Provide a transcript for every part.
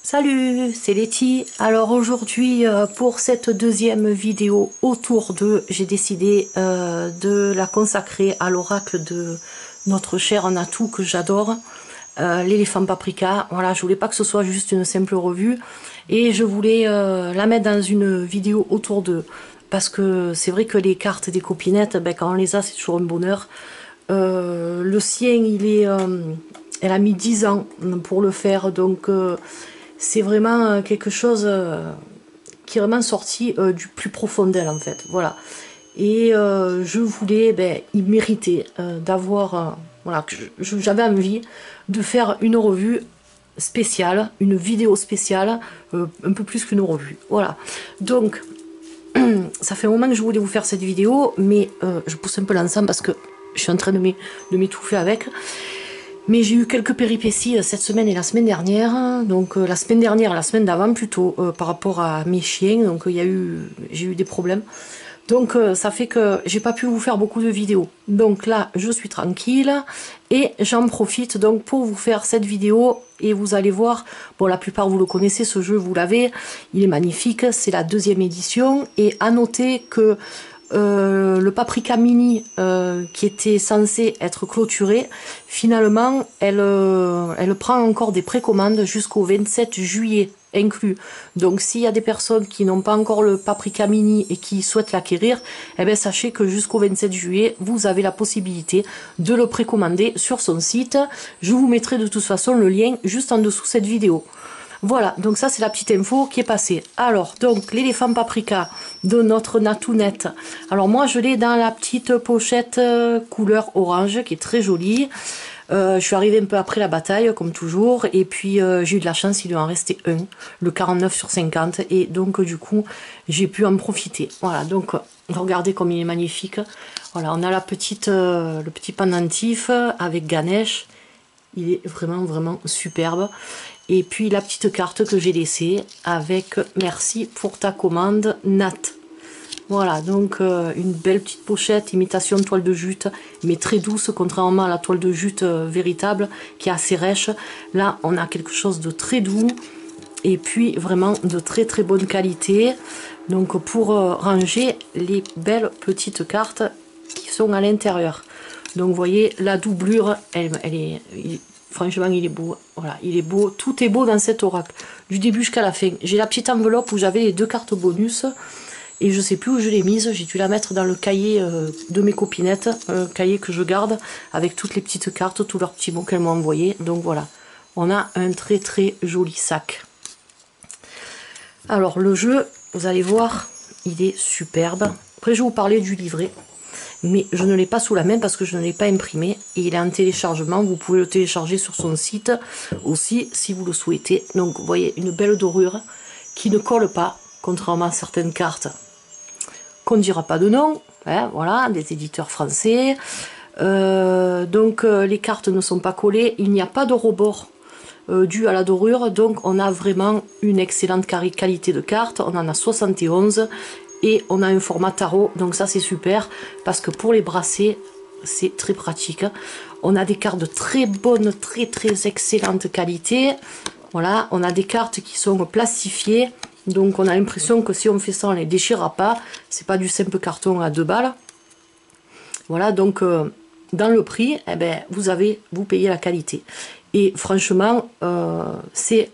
Salut, c'est Letty. Alors aujourd'hui pour cette deuxième vidéo autour de, j'ai décidé de la consacrer à l'oracle de notre cher Natou que j'adore, l'éléphant paprika. Voilà, je voulais pas que ce soit juste une simple revue et je voulais la mettre dans une vidéo autour de, parce que c'est vrai que les cartes des copinettes, ben, quand on les a c'est toujours un bonheur. Le sien il est, elle a mis 10 ans pour le faire, donc c'est vraiment quelque chose qui est vraiment sorti du plus profond d'elle en fait, voilà. Et je voulais, ben, il méritait d'avoir, voilà, j'avais envie de faire une revue spéciale, une vidéo spéciale, un peu plus qu'une revue, voilà. Donc, ça fait un moment que je voulais vous faire cette vidéo, mais je pousse un peu l'ensemble parce que je suis en train de m'étouffer avec. Mais j'ai eu quelques péripéties cette semaine et la semaine dernière. Donc la semaine d'avant plutôt, par rapport à mes chiens. Donc j'ai eu des problèmes. Donc ça fait que j'ai pas pu vous faire beaucoup de vidéos. Donc là, je suis tranquille et j'en profite donc pour vous faire cette vidéo. Et vous allez voir, bon, la plupart vous le connaissez, ce jeu vous l'avez, il est magnifique, c'est la deuxième édition. Et à noter que le Paprika Mini qui était censé être clôturé, finalement elle prend encore des précommandes jusqu'au 27 juillet inclus. Donc s'il y a des personnes qui n'ont pas encore le Paprika Mini et qui souhaitent l'acquérir, eh bien sachez que jusqu'au 27 juillet vous avez la possibilité de le précommander sur son site. Je vous mettrai de toute façon le lien juste en dessous cette vidéo. Voilà, donc ça c'est la petite info qui est passée. Alors, donc l'éléphant paprika de notre Natounette. Alors moi je l'ai dans la petite pochette couleur orange qui est très jolie. Je suis arrivée un peu après la bataille comme toujours. Et puis j'ai eu de la chance, il lui en restait un, le 49/50. Et donc du coup j'ai pu en profiter. Voilà, donc regardez comme il est magnifique. Voilà, on a la petite, le petit pendentif avec Ganesh. Il est vraiment superbe. Et puis la petite carte que j'ai laissée avec merci pour ta commande Nat. Voilà, donc une belle petite pochette, imitation toile de jute, mais très douce, contrairement à la toile de jute véritable qui est assez rêche. Là, on a quelque chose de très doux et puis vraiment de très bonne qualité. Donc pour ranger les belles petites cartes qui sont à l'intérieur. Donc vous voyez, la doublure, franchement, il est beau. Voilà, il est beau. Tout est beau dans cet oracle. Du début jusqu'à la fin. J'ai la petite enveloppe où j'avais les 2 cartes bonus. Et je sais plus où je l'ai mise. J'ai dû la mettre dans le cahier de mes copinettes. Un cahier que je garde avec toutes les petites cartes, tous leurs petits mots qu'elles m'ont envoyés. Donc voilà. On a un très joli sac. Alors le jeu, vous allez voir, il est superbe. Après, je vais vous parler du livret. Mais je ne l'ai pas sous la main parce que je ne l'ai pas imprimé et il est en téléchargement. Vous pouvez le télécharger sur son site aussi si vous le souhaitez. Donc vous voyez une belle dorure qui ne colle pas, contrairement à certaines cartes qu'on ne dira pas de nom, hein, voilà, des éditeurs français. Donc les cartes ne sont pas collées, il n'y a pas de rebord dû à la dorure, donc on a vraiment une excellente qualité de carte. On en a 71 et on a un format tarot, donc ça c'est super parce que pour les brasser c'est très pratique. On a des cartes de très bonne, très excellente qualité. Voilà, on a des cartes qui sont plastifiées, donc on a l'impression que si on fait ça on les déchirera pas, c'est pas du simple carton à 2 balles. Voilà, donc dans le prix, eh ben, vous payez la qualité. Et franchement, c'est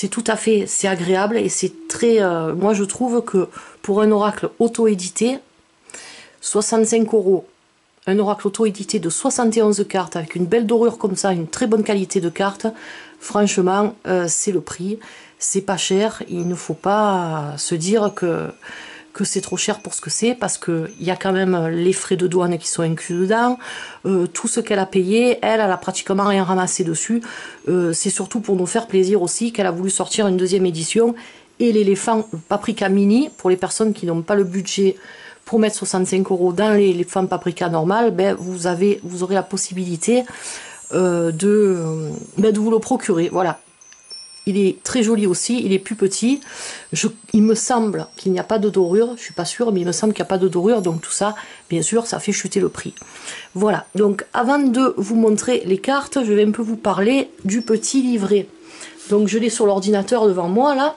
tout à fait, c'est agréable et c'est très, moi je trouve que pour un oracle auto-édité, 65 €, un oracle auto-édité de 71 cartes avec une belle dorure comme ça, une très bonne qualité de cartes, franchement c'est le prix, c'est pas cher. Il ne faut pas se dire que c'est trop cher pour ce que c'est, parce qu'il y a quand même les frais de douane qui sont inclus dedans, tout ce qu'elle a payé, elle a pratiquement rien ramassé dessus. C'est surtout pour nous faire plaisir aussi qu'elle a voulu sortir une deuxième édition. Et l'éléphant Paprika Mini, pour les personnes qui n'ont pas le budget pour mettre 65 € dans l'éléphant Paprika normal, ben vous aurez la possibilité de vous le procurer, voilà. Il est très joli aussi, il est plus petit. Il me semble qu'il n'y a pas de dorure, je suis pas sûre, mais il me semble qu'il n'y a pas de dorure, donc tout ça, bien sûr, ça fait chuter le prix. Voilà, donc avant de vous montrer les cartes, je vais un peu vous parler du petit livret. Donc je l'ai sur l'ordinateur devant moi là.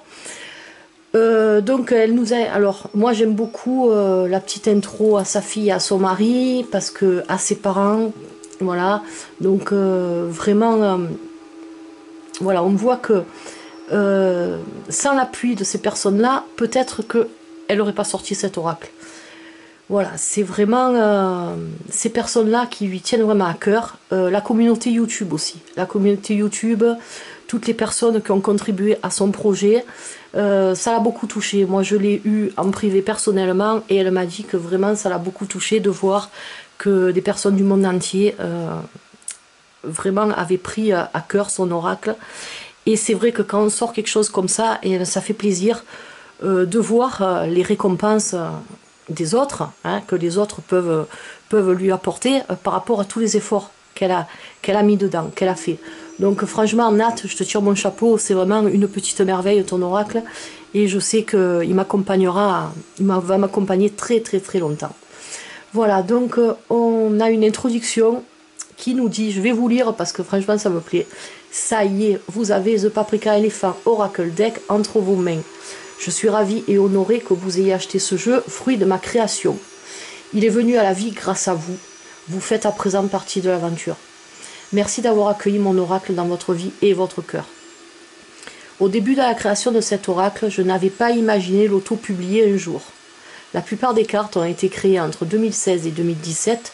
Donc elle nous a... Alors moi j'aime beaucoup la petite intro à sa fille et à son mari, parce que à ses parents, voilà. Donc vraiment, voilà, on voit que sans l'appui de ces personnes-là, peut-être qu'elle n'aurait pas sorti cet oracle. Voilà, c'est vraiment ces personnes-là qui lui tiennent vraiment à cœur. La communauté YouTube aussi. La communauté YouTube, toutes les personnes qui ont contribué à son projet, ça l'a beaucoup touché. Moi, je l'ai eu en privé personnellement et elle m'a dit que vraiment, ça l'a beaucoup touché de voir que des personnes du monde entier vraiment avaient pris à cœur son oracle. Et c'est vrai que quand on sort quelque chose comme ça, et ça fait plaisir de voir les récompenses des autres, hein, que les autres peuvent lui apporter par rapport à tous les efforts qu'elle a mis dedans, qu'elle a fait. Donc franchement, Nat, je te tire mon chapeau, c'est vraiment une petite merveille ton oracle, et je sais qu'il m'accompagnera, va m'accompagner très très très longtemps. Voilà, donc on a une introduction qui nous dit, je vais vous lire parce que franchement ça me plaît. Ça y est, vous avez The Paprika Elephant Oracle Deck entre vos mains. Je suis ravie et honorée que vous ayez acheté ce jeu, fruit de ma création. Il est venu à la vie grâce à vous. Vous faites à présent partie de l'aventure. Merci d'avoir accueilli mon oracle dans votre vie et votre cœur. Au début de la création de cet oracle, je n'avais pas imaginé l'auto-publier un jour. La plupart des cartes ont été créées entre 2016 et 2017.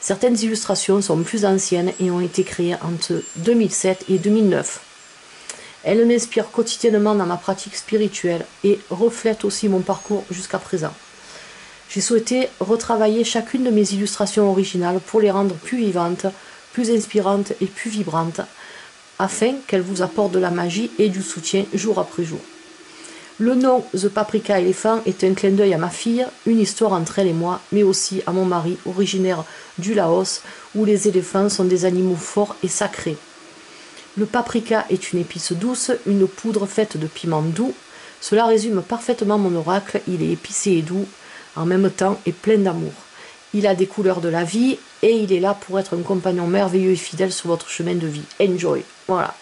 Certaines illustrations sont plus anciennes et ont été créées entre 2007 et 2009. Elles m'inspirent quotidiennement dans ma pratique spirituelle et reflètent aussi mon parcours jusqu'à présent. J'ai souhaité retravailler chacune de mes illustrations originales pour les rendre plus vivantes, plus inspirantes et plus vibrantes, afin qu'elles vous apportent de la magie et du soutien jour après jour. Le nom The Paprika Elephant est un clin d'œil à ma fille, une histoire entre elle et moi, mais aussi à mon mari, originaire du Laos, où les éléphants sont des animaux forts et sacrés. Le paprika est une épice douce, une poudre faite de piment doux. Cela résume parfaitement mon oracle, il est épicé et doux, en même temps et plein d'amour. Il a des couleurs de la vie et il est là pour être un compagnon merveilleux et fidèle sur votre chemin de vie. Enjoy. Voilà,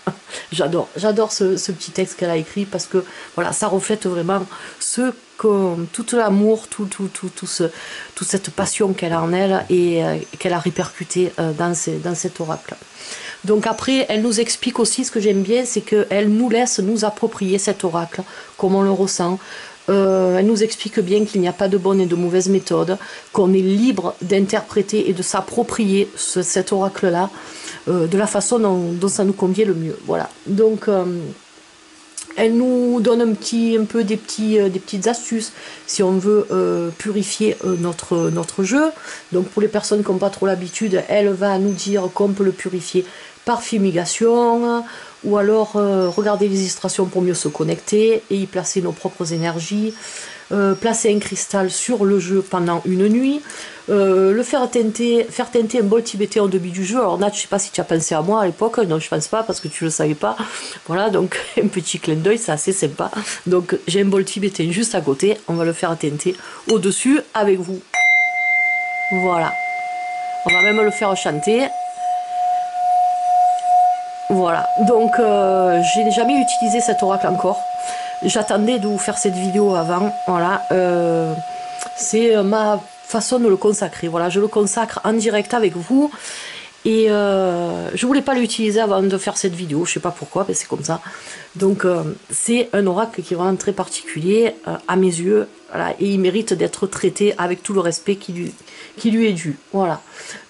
j'adore ce petit texte qu'elle a écrit parce que voilà, ça reflète vraiment tout l'amour, toute cette passion qu'elle a en elle et qu'elle a répercuté dans cet oracle. Donc après, elle nous explique aussi, ce que j'aime bien, c'est qu'elle nous laisse nous approprier cet oracle, comme on le ressent. Elle nous explique bien qu'il n'y a pas de bonne et de mauvaise méthode, qu'on est libre d'interpréter et de s'approprier cet oracle-là de la façon dont ça nous convient le mieux. Voilà. Donc elle nous donne un peu des petites astuces si on veut purifier notre jeu. Donc pour les personnes qui n'ont pas trop l'habitude, elle va nous dire qu'on peut le purifier par fumigation, ou alors regarder les illustrations pour mieux se connecter et y placer nos propres énergies, placer un cristal sur le jeu pendant une nuit, le faire teinter un bol tibétain au début du jeu. Alors Nat, je sais pas si tu as pensé à moi à l'époque, non je pense pas parce que tu le savais pas. Voilà, donc un petit clin d'œil, c'est assez sympa. Donc j'ai un bol tibétain juste à côté, on va le faire teinter au-dessus avec vous. Voilà, on va même le faire chanter. Voilà, donc j'ai jamais utilisé cet oracle encore. J'attendais de vous faire cette vidéo avant. Voilà, c'est ma façon de le consacrer. Voilà, je le consacre en direct avec vous. Et je voulais pas l'utiliser avant de faire cette vidéo. Je sais pas pourquoi, mais c'est comme ça. Donc c'est un oracle qui est vraiment très particulier à mes yeux. Voilà, et il mérite d'être traité avec tout le respect qui lui est dû. Voilà.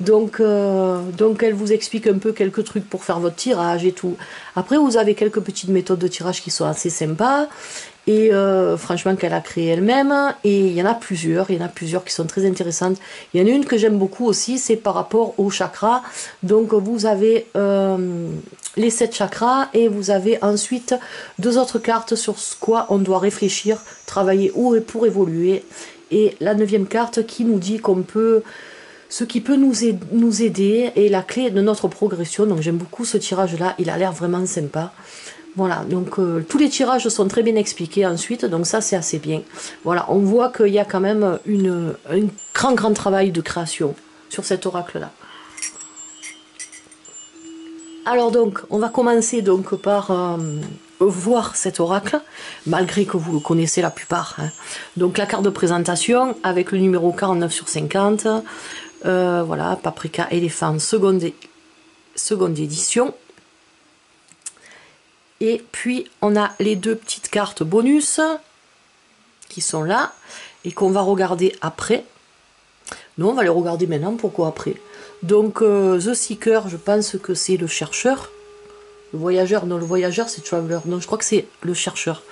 Donc elle vous explique un peu quelques trucs pour faire votre tirage et tout. Après, vous avez quelques petites méthodes de tirage qui sont assez sympas. Et franchement qu'elle a créé elle-même, et il y en a plusieurs qui sont très intéressantes. Il y en a une que j'aime beaucoup aussi, c'est par rapport aux chakras. Donc vous avez les 7 chakras et vous avez ensuite 2 autres cartes sur ce quoi on doit réfléchir, travailler pour évoluer, et la 9e carte qui nous dit qu'on peut, ce qui peut nous aider et la clé de notre progression. Donc j'aime beaucoup ce tirage là, il a l'air vraiment sympa. Voilà, donc tous les tirages sont très bien expliqués ensuite, donc ça c'est assez bien. Voilà, on voit qu'il y a quand même un grand travail de création sur cet oracle-là. Alors donc, on va commencer donc par voir cet oracle, malgré que vous le connaissez la plupart. Hein. Donc la carte de présentation avec le numéro 49 sur 50. Voilà, Paprika éléphant, seconde édition. Et puis on a les deux petites cartes bonus qui sont là et qu'on va regarder après. Nous on va les regarder maintenant, pourquoi après? Donc The Seeker, je pense que c'est le chercheur. Le voyageur, non, le voyageur c'est Traveler. Non, je crois que c'est le chercheur.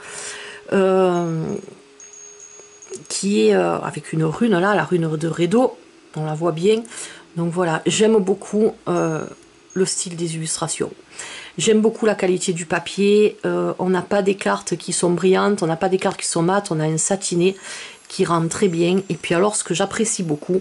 Qui est avec une rune là, la rune de Redo. On la voit bien. Donc voilà, j'aime beaucoup le style des illustrations. J'aime beaucoup la qualité du papier. On n'a pas des cartes qui sont brillantes, on n'a pas des cartes qui sont mates, on a un satiné qui rend très bien. Et puis alors, ce que j'apprécie beaucoup,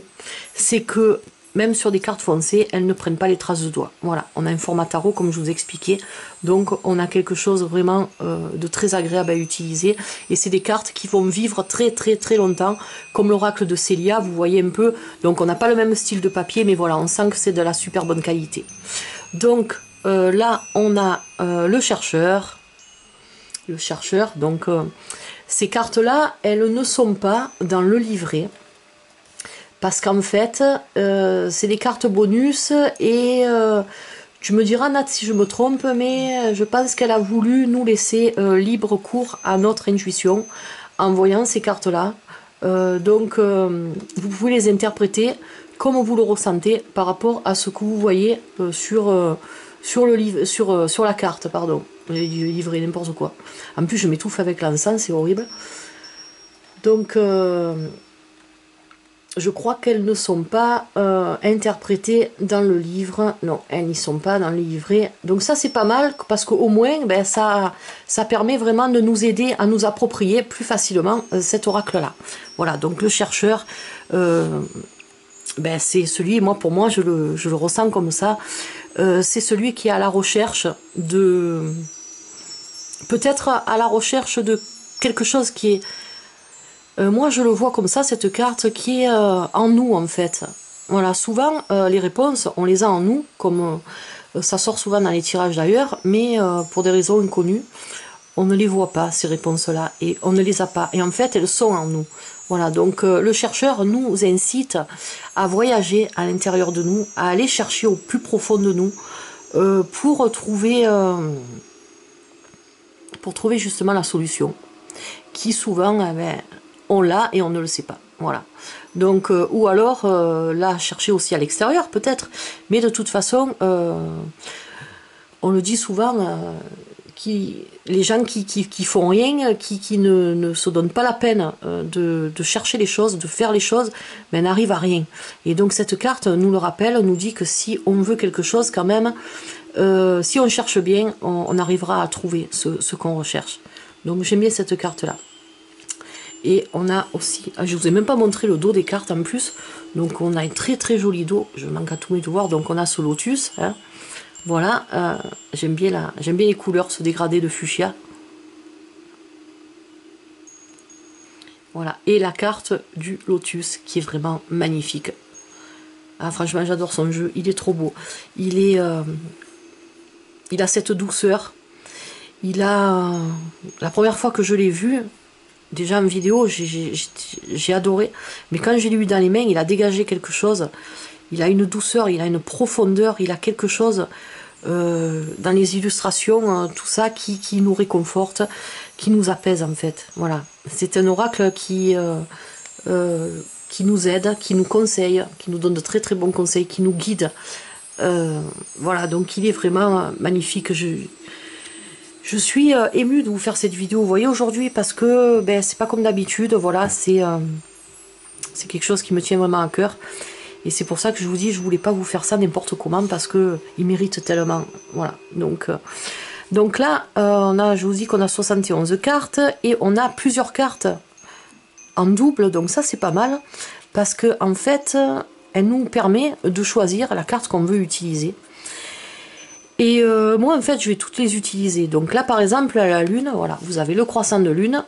c'est que même sur des cartes foncées, elles ne prennent pas les traces de doigts. Voilà, on a un format tarot comme je vous expliquais. Donc on a quelque chose vraiment de très agréable à utiliser. Et c'est des cartes qui vont vivre très longtemps, comme l'oracle de Célia, vous voyez un peu. Donc on n'a pas le même style de papier, mais voilà, on sent que c'est de la super bonne qualité. Donc là, on a le chercheur. Le chercheur, donc ces cartes-là, elles ne sont pas dans le livret. Parce qu'en fait, c'est des cartes bonus et tu me diras, Nat, si je me trompe, mais je pense qu'elle a voulu nous laisser libre cours à notre intuition en voyant ces cartes-là. Donc, vous pouvez les interpréter comme vous le ressentez par rapport à ce que vous voyez sur le livre, sur la carte, pardon. J'ai dit livrer n'importe quoi. En plus, je m'étouffe avec l'encens, c'est horrible. Donc, je crois qu'elles ne sont pas interprétées dans le livre. Non, elles n'y sont pas dans le livret. Donc ça, c'est pas mal, parce qu'au moins, ben, ça permet vraiment de nous aider à nous approprier plus facilement cet oracle-là. Voilà, donc le chercheur, ben, c'est celui, pour moi, je le ressens comme ça. C'est celui qui est à la recherche de... Peut-être à la recherche de quelque chose qui est... moi, je le vois comme ça, cette carte qui est en nous, en fait. Voilà, souvent, les réponses, on les a en nous, comme ça sort souvent dans les tirages d'ailleurs, mais pour des raisons inconnues, on ne les voit pas, ces réponses-là, et on ne les a pas. Et en fait, elles sont en nous. Voilà, donc le chercheur nous incite à voyager à l'intérieur de nous, à aller chercher au plus profond de nous, pour trouver justement la solution, qui souvent... on l'a et on ne le sait pas. Voilà. Donc, ou alors, là, chercher aussi à l'extérieur, peut-être. Mais de toute façon, on le dit souvent, les gens qui font rien, qui ne se donnent pas la peine de chercher les choses, de faire les choses, mais n'arrivent à rien. Et donc, cette carte nous le rappelle, nous dit que si on veut quelque chose, quand même, si on cherche bien, on arrivera à trouver ce qu'on recherche. Donc, j'aime bien cette carte-là. Et on a aussi, je vous ai même pas montré le dos des cartes en plus, donc on a un très joli dos, je manque à tous mes devoirs, donc on a ce lotus, hein. Voilà, j'aime bien les couleurs, ce dégradé de fuchsia. Voilà, et la carte du lotus qui est vraiment magnifique. Ah, franchement, j'adore son jeu, il est trop beau. Il a cette douceur. La première fois que je l'ai vu, déjà en vidéo, j'ai adoré. Mais quand je l'ai eu dans les mains, il a dégagé quelque chose. Il a une douceur, il a une profondeur, il a quelque chose dans les illustrations, tout ça qui nous réconforte, qui nous apaise en fait. Voilà, c'est un oracle qui nous aide, qui nous conseille, qui nous donne de très bons conseils, qui nous guide. Voilà, donc il est vraiment magnifique. Je suis émue de vous faire cette vidéo, vous voyez, aujourd'hui, parce que ben, c'est pas comme d'habitude, voilà, c'est quelque chose qui me tient vraiment à cœur. Et c'est pour ça que je vous dis, je voulais pas vous faire ça n'importe comment, parce que il mérite tellement, voilà. Donc là, je vous dis qu'on a 71 cartes, et on a plusieurs cartes en double, donc ça c'est pas mal, parce que en fait, elle nous permet de choisir la carte qu'on veut utiliser. Et moi, en fait, je vais toutes les utiliser. Donc là, par exemple, à la lune, voilà, vous avez le croissant de lune,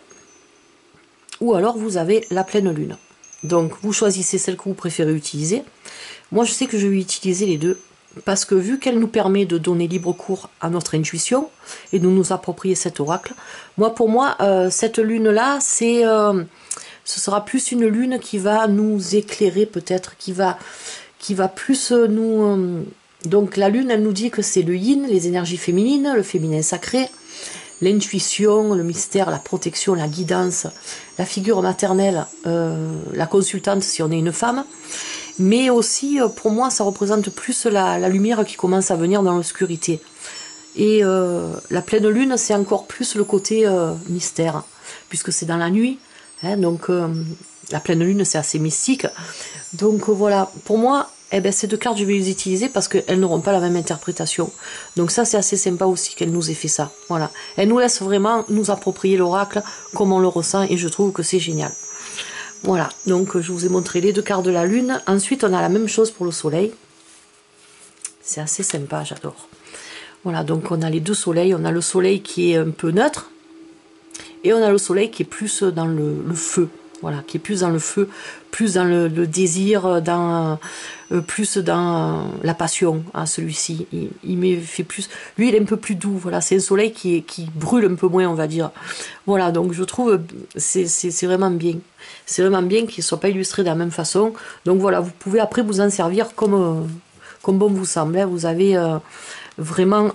ou alors vous avez la pleine lune. Donc, vous choisissez celle que vous préférez utiliser. Moi, je sais que je vais utiliser les deux, parce que vu qu'elle nous permet de donner libre cours à notre intuition, et de nous approprier cet oracle, pour moi, cette lune-là, ce sera plus une lune qui va nous éclairer, peut-être, qui va plus nous... donc la lune, elle nous dit que c'est le yin, les énergies féminines, le féminin sacré, l'intuition, le mystère, la protection, la guidance, la figure maternelle, la consultante si on est une femme. Mais aussi, pour moi, ça représente plus la lumière qui commence à venir dans l'obscurité. Et la pleine lune, c'est encore plus le côté mystère, puisque c'est dans la nuit. Hein, donc la pleine lune, c'est assez mystique. Donc voilà, pour moi, ces deux cartes, je vais les utiliser parce qu'elles n'auront pas la même interprétation. Donc ça, c'est assez sympa aussi qu'elle nous ait fait ça. Voilà, elle nous laisse vraiment nous approprier l'oracle comme on le ressent et je trouve que c'est génial. Voilà, donc je vous ai montré les deux cartes de la lune. Ensuite, on a la même chose pour le soleil. C'est assez sympa, j'adore. Voilà, donc on a les deux soleils. On a le soleil qui est un peu neutre et on a le soleil qui est plus dans le feu. Voilà, qui est plus dans le feu, plus dans le désir, plus dans la passion, hein, celui-ci. Il me fait plus... Lui, il est un peu plus doux, voilà, c'est un soleil qui brûle un peu moins, on va dire. Voilà, donc je trouve c'est vraiment bien. C'est vraiment bien qu'il ne soit pas illustré de la même façon. Donc voilà, vous pouvez après vous en servir comme bon vous semble. Hein. Vous avez vraiment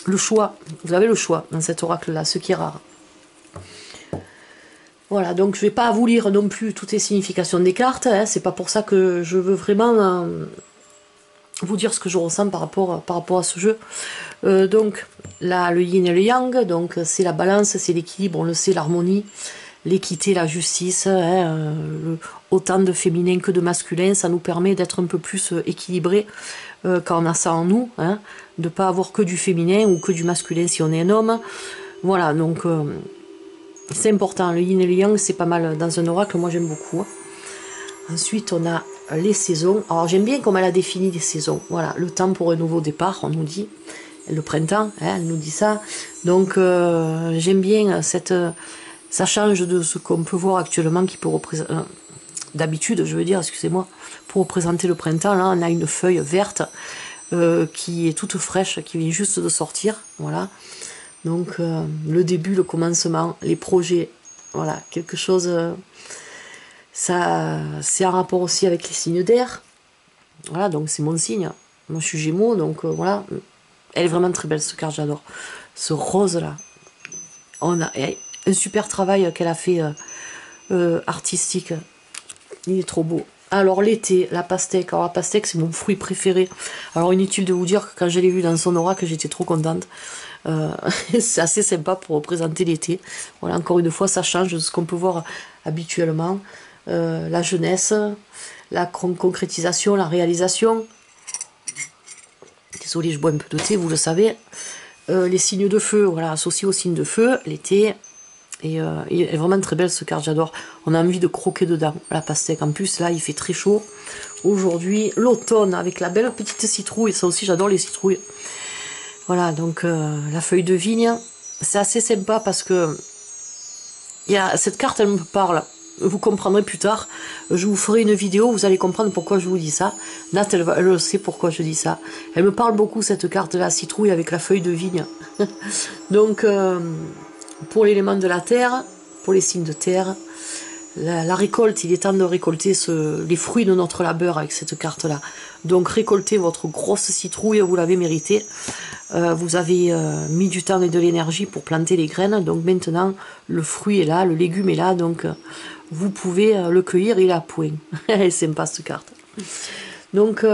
le choix. Vous avez le choix dans cet oracle-là, ce qui est rare. Voilà, donc je ne vais pas vous lire non plus toutes les significations des cartes, hein, c'est pas pour ça que je veux vraiment vous dire ce que je ressens par rapport à ce jeu. Donc là, le yin et le yang, donc c'est la balance, c'est l'équilibre, on le sait, l'harmonie, l'équité, la justice, hein, autant de féminin que de masculin, ça nous permet d'être un peu plus équilibré quand on a ça en nous, hein, de ne pas avoir que du féminin ou que du masculin si on est un homme. Voilà, donc... c'est important, le yin et le yang, c'est pas mal dans un oracle, moi j'aime beaucoup. Ensuite, on a les saisons. Alors j'aime bien comme elle a défini les saisons. Voilà, le temps pour un nouveau départ, on nous dit. Le printemps, hein, elle nous dit ça. Donc j'aime bien ça change de ce qu'on peut voir actuellement, qui peut représenter... d'habitude, je veux dire, excusez-moi, pour représenter le printemps, là on a une feuille verte qui est toute fraîche, qui vient juste de sortir, voilà. Donc le début, le commencement, les projets, voilà, quelque chose, ça c'est en rapport aussi avec les signes d'air. Voilà, donc c'est mon signe. Moi je suis Gémeaux, donc voilà. Elle est vraiment très belle cette carte, j'adore. Ce rose là. On a un super travail qu'elle a fait artistique. Il est trop beau. Alors l'été, la pastèque. Alors la pastèque, c'est mon fruit préféré. Alors inutile de vous dire que quand je l'ai vu dans son aura, que j'étais trop contente. C'est assez sympa pour représenter l'été. Voilà, encore une fois, ça change de ce qu'on peut voir habituellement. La jeunesse, la concrétisation, la réalisation. Désolée, je bois un peu de thé, vous le savez. Les signes de feu, voilà, associés aux signes de feu, l'été. Et elle est vraiment très belle ce carte, j'adore. On a envie de croquer dedans, la pastèque. En plus, là, il fait très chaud. Aujourd'hui, l'automne, avec la belle petite citrouille. Ça aussi, j'adore les citrouilles. Voilà, donc la feuille de vigne. C'est assez sympa parce que cette carte, elle me parle. Vous comprendrez plus tard. Je vous ferai une vidéo, vous allez comprendre pourquoi je vous dis ça. Nat, elle sait pourquoi je dis ça. Elle me parle beaucoup, cette carte de la citrouille avec la feuille de vigne. Donc... pour l'élément de la terre, pour les signes de terre, la récolte, il est temps de récolter les fruits de notre labeur avec cette carte-là. Donc récoltez votre grosse citrouille, vous l'avez mérité. Vous avez mis du temps et de l'énergie pour planter les graines, donc maintenant le fruit est là, le légume est là, donc vous pouvez le cueillir, il est à point. Elle est sympa cette carte. Donc,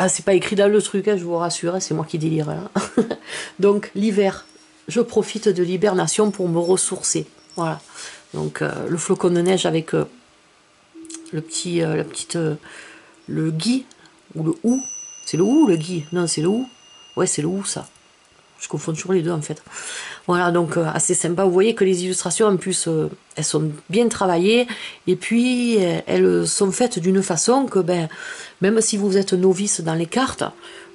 c'est pas écrit dans le truc, hein, je vous rassure, hein, c'est moi qui délire là. Donc l'hiver. Je profite de l'hibernation pour me ressourcer. Voilà. Donc le flocon de neige avec le gui ou le hou. C'est le hou ou le gui? Non, c'est le hou. Ouais, c'est le hou ça. Je confonds toujours les deux en fait. Voilà, donc assez sympa. Vous voyez que les illustrations, en plus, elles sont bien travaillées. Et puis, elles sont faites d'une façon que, ben, même si vous êtes novice dans les cartes,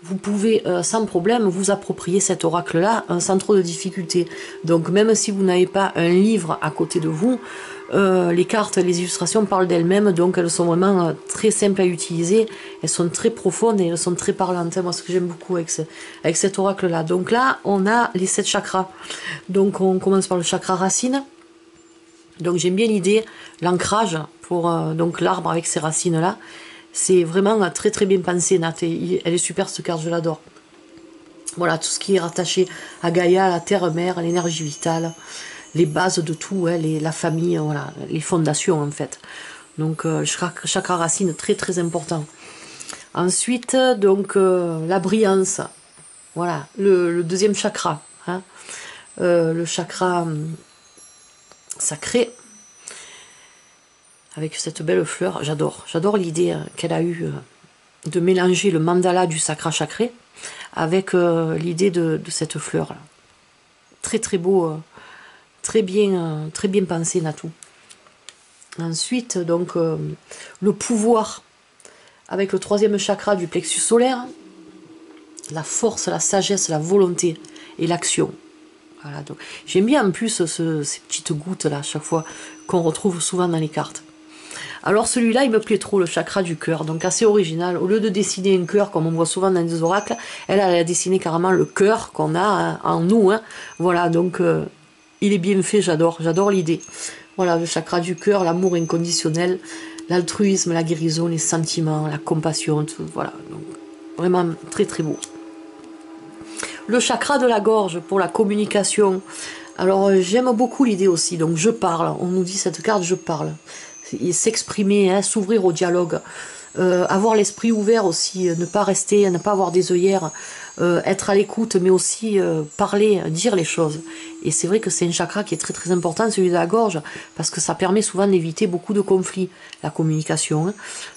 vous pouvez sans problème vous approprier cet oracle-là sans trop de difficultés. Donc, même si vous n'avez pas un livre à côté de vous, les cartes, les illustrations parlent d'elles-mêmes, donc elles sont vraiment très simples à utiliser, elles sont très profondes et elles sont très parlantes. Moi, ce que j'aime beaucoup avec cet oracle-là. Donc là, on a les 7 chakras. Donc on commence par le chakra racine. Donc j'aime bien l'idée, l'ancrage pour donc l'arbre avec ses racines-là. C'est vraiment très très bien pensé, Nat. Elle est super cette carte, je l'adore. Voilà, tout ce qui est rattaché à Gaïa, la terre-mère, l'énergie vitale, les bases de tout, hein, la famille, voilà, les fondations en fait. Donc chakra racine très très important. Ensuite, donc la brillance, voilà, le deuxième chakra, hein, le chakra sacré, avec cette belle fleur, j'adore l'idée qu'elle a eue de mélanger le mandala du sacra sacré avec l'idée de cette fleur là. Très très beau. Très bien pensé, Natou. Ensuite, donc, le pouvoir, avec le troisième chakra du plexus solaire, la force, la sagesse, la volonté et l'action. Voilà, donc j'aime bien en plus ces petites gouttes là, à chaque fois, qu'on retrouve souvent dans les cartes. Alors celui-là, il me plaît trop, le chakra du cœur, donc assez original. Au lieu de dessiner un cœur, comme on voit souvent dans les oracles, elle a dessiné carrément le cœur qu'on a en nous. Hein. Voilà, donc... il est bien fait, j'adore l'idée. Voilà, le chakra du cœur, l'amour inconditionnel, l'altruisme, la guérison, les sentiments, la compassion, tout, voilà. Donc, vraiment très très beau. Le chakra de la gorge pour la communication. Alors j'aime beaucoup l'idée aussi, donc je parle. On nous dit cette carte, je parle. S'exprimer, hein, s'ouvrir au dialogue. Avoir l'esprit ouvert aussi, ne pas rester, ne pas avoir des œillères, être à l'écoute, mais aussi parler, dire les choses. Et c'est vrai que c'est un chakra qui est très très important, celui de la gorge, parce que ça permet souvent d'éviter beaucoup de conflits, la communication. Hein.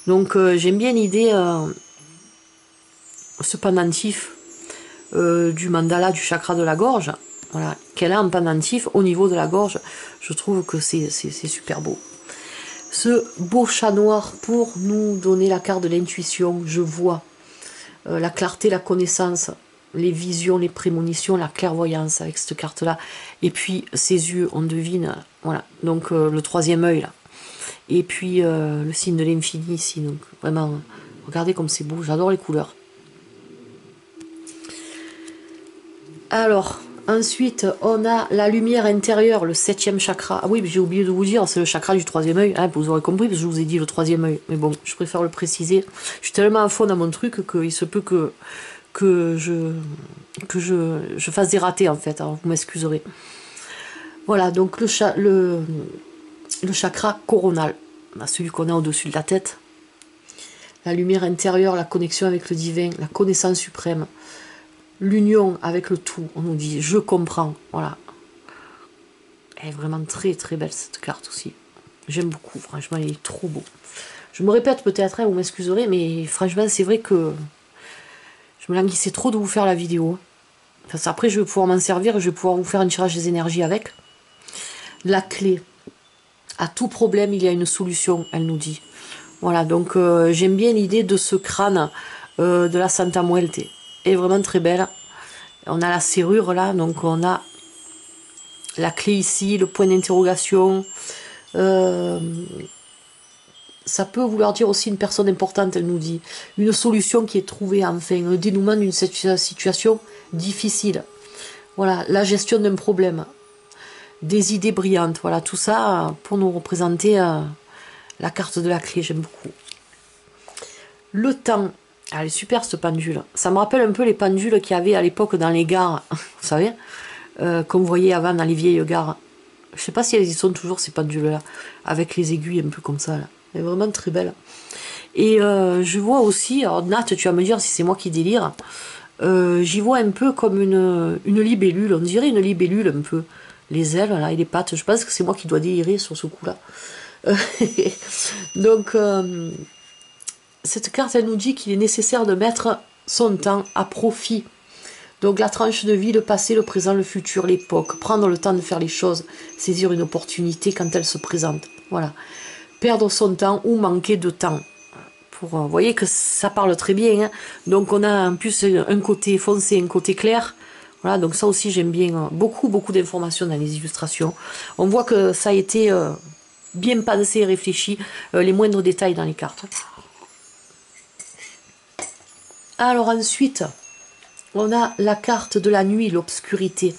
Donc j'aime bien l'idée, ce pendentif du mandala du chakra de la gorge, voilà, qu'elle a un pendentif au niveau de la gorge. Je trouve que c'est super beau. Ce beau chat noir pour nous donner la carte de l'intuition, je vois, la clarté, la connaissance, les visions, les prémonitions, la clairvoyance avec cette carte-là. Et puis ses yeux, on devine, voilà, donc le troisième œil là. Et puis le signe de l'infini ici, donc vraiment, regardez comme c'est beau, j'adore les couleurs. Alors, ensuite, on a la lumière intérieure, le 7e chakra. Ah oui, j'ai oublié de vous dire, c'est le chakra du troisième œil. Hein, vous aurez compris, parce que je vous ai dit le troisième œil. Mais bon, je préfère le préciser. Je suis tellement à fond dans mon truc qu'il se peut que je fasse des ratés, en fait. Alors, vous m'excuserez. Voilà, donc le chakra coronal, celui qu'on a au-dessus de la tête. La lumière intérieure, la connexion avec le divin, la connaissance suprême. L'union avec le tout, on nous dit je comprends, voilà. Elle est vraiment très très belle cette carte aussi. J'aime beaucoup, franchement, il est trop beau. Je me répète peut-être, hein, vous m'excuserez, mais franchement, c'est vrai que je me languissais trop de vous faire la vidéo. Enfin, après, je vais pouvoir m'en servir, je vais pouvoir vous faire un tirage des énergies avec. La clé. À tout problème, il y a une solution, elle nous dit. Voilà, donc j'aime bien l'idée de ce crâne de la Santa Muerte. Elle est vraiment très belle. On a la serrure là, donc on a la clé ici, le point d'interrogation. Ça peut vouloir dire aussi une personne importante, elle nous dit. Une solution qui est trouvée, enfin, le dénouement d'une situation difficile. Voilà, la gestion d'un problème. Des idées brillantes, voilà, tout ça pour nous représenter la carte de la clé, j'aime beaucoup. Le temps. Elle est super cette pendule. Ça me rappelle un peu les pendules qu'il y avait à l'époque dans les gares, vous savez, qu'on voyait avant dans les vieilles gares. Je sais pas si elles y sont toujours ces pendules-là, avec les aiguilles un peu comme ça. Là. Elle est vraiment très belle. Et je vois aussi, alors Nat, tu vas me dire si c'est moi qui délire, j'y vois un peu comme une libellule, on dirait une libellule un peu. Les ailes là et les pattes, je pense que c'est moi qui dois délirer sur ce coup-là. Donc... cette carte, elle nous dit qu'il est nécessaire de mettre son temps à profit. Donc la tranche de vie, le passé, le présent, le futur, l'époque. Prendre le temps de faire les choses. Saisir une opportunité quand elle se présente. Voilà. Perdre son temps ou manquer de temps. Vous voyez que ça parle très bien. Hein. Donc on a en plus un côté foncé, un côté clair. Voilà, donc ça aussi j'aime bien. Beaucoup d'informations dans les illustrations. On voit que ça a été bien pensé et réfléchi. Les moindres détails dans les cartes. Alors ensuite, on a la carte de la nuit, l'obscurité.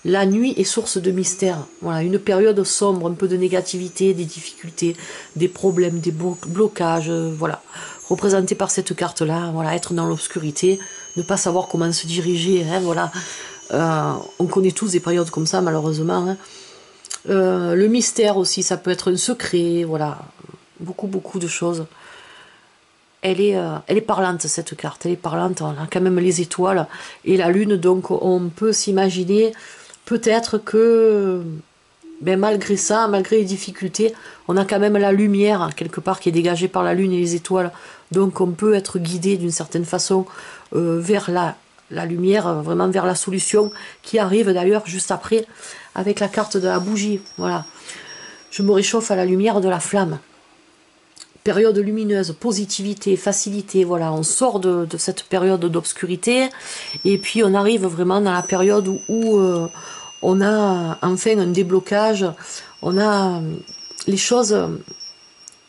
La nuit est source de mystère. Voilà, une période sombre, un peu de négativité, des difficultés, des problèmes, des blocages, voilà. Représenté par cette carte-là, voilà, être dans l'obscurité, ne pas savoir comment se diriger, hein, voilà. On connaît tous des périodes comme ça, malheureusement. Hein. Le mystère aussi, ça peut être un secret, voilà. Beaucoup de choses. Elle est parlante, cette carte, elle est parlante, on a quand même les étoiles et la lune, donc on peut s'imaginer peut-être que ben, malgré ça, malgré les difficultés, on a quand même la lumière quelque part qui est dégagée par la lune et les étoiles, donc on peut être guidé d'une certaine façon vers la lumière, vraiment vers la solution qui arrive d'ailleurs juste après avec la carte de la bougie, voilà. Je me réchauffe à la lumière de la flamme. Période lumineuse, positivité, facilité, voilà, on sort de cette période d'obscurité et puis on arrive vraiment dans la période où on a enfin un déblocage, on a les choses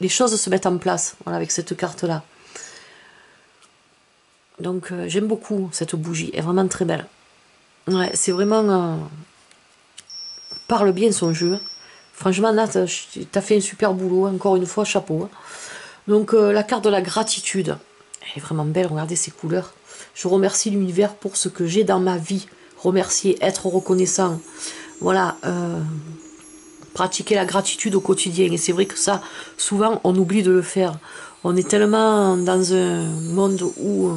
se mettent en place, voilà, avec cette carte-là. Donc j'aime beaucoup cette bougie, elle est vraiment très belle. Ouais, c'est vraiment... parle bien son jeu. Franchement, Nat, t'as fait un super boulot, encore une fois, chapeau. Donc la carte de la gratitude, elle est vraiment belle, regardez ces couleurs. Je remercie l'univers pour ce que j'ai dans ma vie. Remercier, être reconnaissant. Voilà, pratiquer la gratitude au quotidien. Et c'est vrai que ça, souvent, on oublie de le faire. On est tellement dans un monde où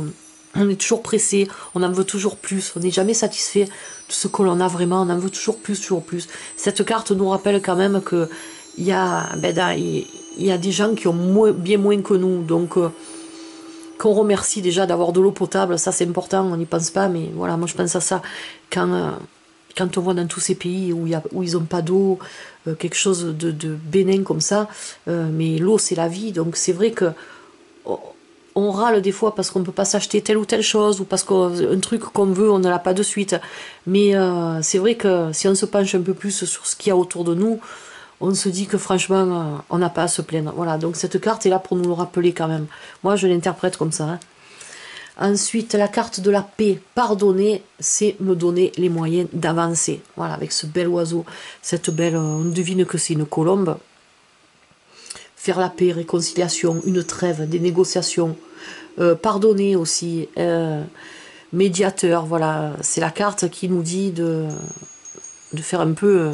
on est toujours pressé, on en veut toujours plus, on n'est jamais satisfait de ce que l'on a vraiment, on en veut toujours plus, toujours plus. Cette carte nous rappelle quand même que il y a des gens qui ont bien moins que nous, donc qu'on remercie déjà d'avoir de l'eau potable, ça c'est important, on n'y pense pas, mais voilà, moi je pense à ça quand on voit dans tous ces pays où ils n'ont pas d'eau, quelque chose de bénin comme ça, mais l'eau c'est la vie, donc c'est vrai que on râle des fois parce qu'on ne peut pas s'acheter telle ou telle chose, ou parce qu'un truc qu'on veut, on ne l'a pas de suite, mais c'est vrai que si on se penche un peu plus sur ce qu'il y a autour de nous, on se dit que franchement, on n'a pas à se plaindre. Voilà, donc cette carte est là pour nous le rappeler quand même. Moi, je l'interprète comme ça. Hein. Ensuite, la carte de la paix. Pardonner, c'est me donner les moyens d'avancer. Voilà, avec ce bel oiseau, cette belle... on devine que c'est une colombe. Faire la paix, réconciliation, une trêve, des négociations. Pardonner aussi. Médiateur, voilà. C'est la carte qui nous dit de faire un peu...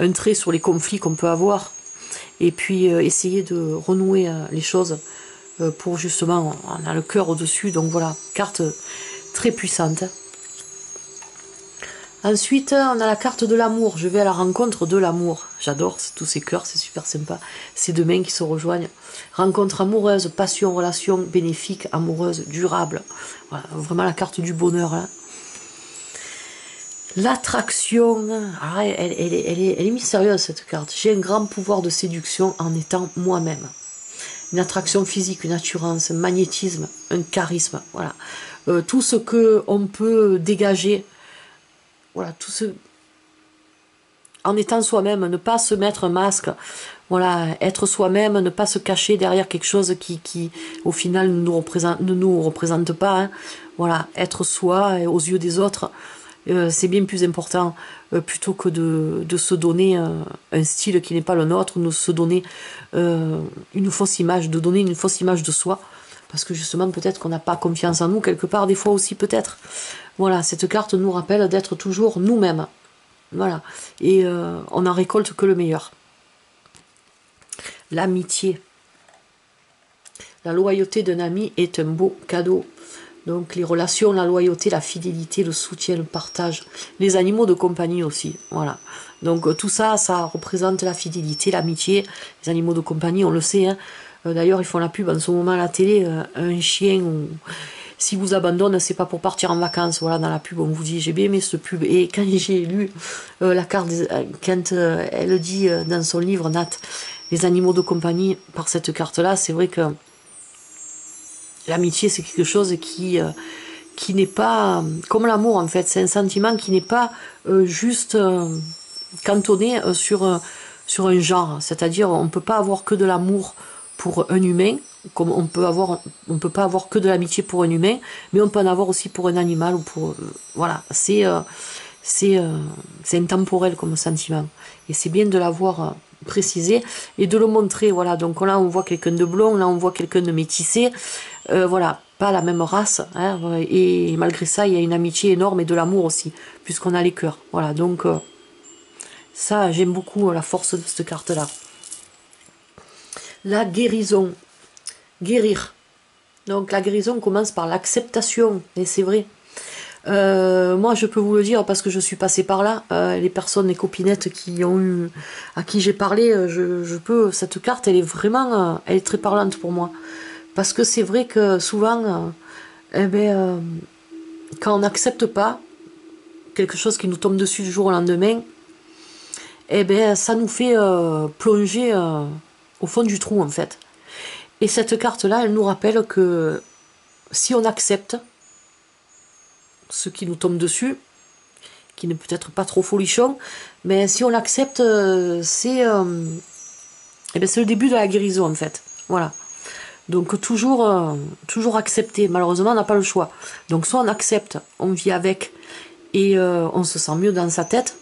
un trait sur les conflits qu'on peut avoir et puis essayer de renouer les choses pour justement, on a le cœur au-dessus, donc voilà, carte très puissante. Ensuite, on a la carte de l'amour, je vais à la rencontre de l'amour, j'adore tous ces cœurs, c'est super sympa, ces deux mains qui se rejoignent. Rencontre amoureuse, passion, relation bénéfique, amoureuse, durable, voilà, vraiment la carte du bonheur, hein. L'attraction, elle est mystérieuse cette carte. J'ai un grand pouvoir de séduction en étant moi-même. Une attraction physique, une assurance, un magnétisme, un charisme. Voilà. Tout ce qu'on peut dégager. Voilà, tout ce... En étant soi-même, ne pas se mettre un masque. Voilà, être soi-même, ne pas se cacher derrière quelque chose qui au final, ne nous représente pas. Hein. Voilà, être soi aux yeux des autres. C'est bien plus important plutôt que de se donner un style qui n'est pas le nôtre, de se donner une fausse image, de donner une fausse image de soi, parce que justement peut-être qu'on n'a pas confiance en nous, quelque part des fois aussi peut-être. Voilà, cette carte nous rappelle d'être toujours nous-mêmes. Voilà, et on n'en récolte que le meilleur. L'amitié. La loyauté d'un ami est un beau cadeau. Donc les relations, la loyauté, la fidélité, le soutien, le partage, les animaux de compagnie aussi, voilà. Donc tout ça, ça représente la fidélité, l'amitié, les animaux de compagnie, on le sait, hein. D'ailleurs ils font la pub en ce moment à la télé, un chien si vous abandonne, c'est pas pour partir en vacances. Voilà, dans la pub, on vous dit, j'ai bien aimé ce pub. Et quand j'ai lu la carte, quand elle dit dans son livre, Nat, les animaux de compagnie, par cette carte-là, c'est vrai que l'amitié, c'est quelque chose qui n'est pas, comme l'amour en fait, c'est un sentiment qui n'est pas juste cantonné sur un genre. C'est-à-dire, on ne peut pas avoir que de l'amour pour un humain, comme on peut pas avoir que de l'amitié pour un humain, mais on peut en avoir aussi pour un animal ou pour voilà, c'est intemporel comme sentiment. Et c'est bien de l'avoir précisé et de le montrer. Voilà, donc là on voit quelqu'un de blond, là on voit quelqu'un de métissé, voilà, pas la même race, hein, et malgré ça il y a une amitié énorme et de l'amour aussi, puisqu'on a les cœurs. Voilà, donc ça j'aime beaucoup la force de cette carte là. La guérison, guérir. Donc la guérison commence par l'acceptation, et c'est vrai. Moi je peux vous le dire parce que je suis passée par là, les personnes, les copinettes qui ont eu, à qui j'ai parlé, je peux, cette carte elle est vraiment, elle est très parlante pour moi, parce que c'est vrai que souvent, quand on n'accepte pas quelque chose qui nous tombe dessus du jour au lendemain, ça nous fait plonger au fond du trou en fait. Et cette carte là, elle nous rappelle que si on accepte ce qui nous tombe dessus, qui n'est peut-être pas trop folichon, mais si on l'accepte, c'est le début de la guérison en fait. Voilà. Donc toujours accepter. Malheureusement, on n'a pas le choix. Donc soit on accepte, on vit avec et on se sent mieux dans sa tête,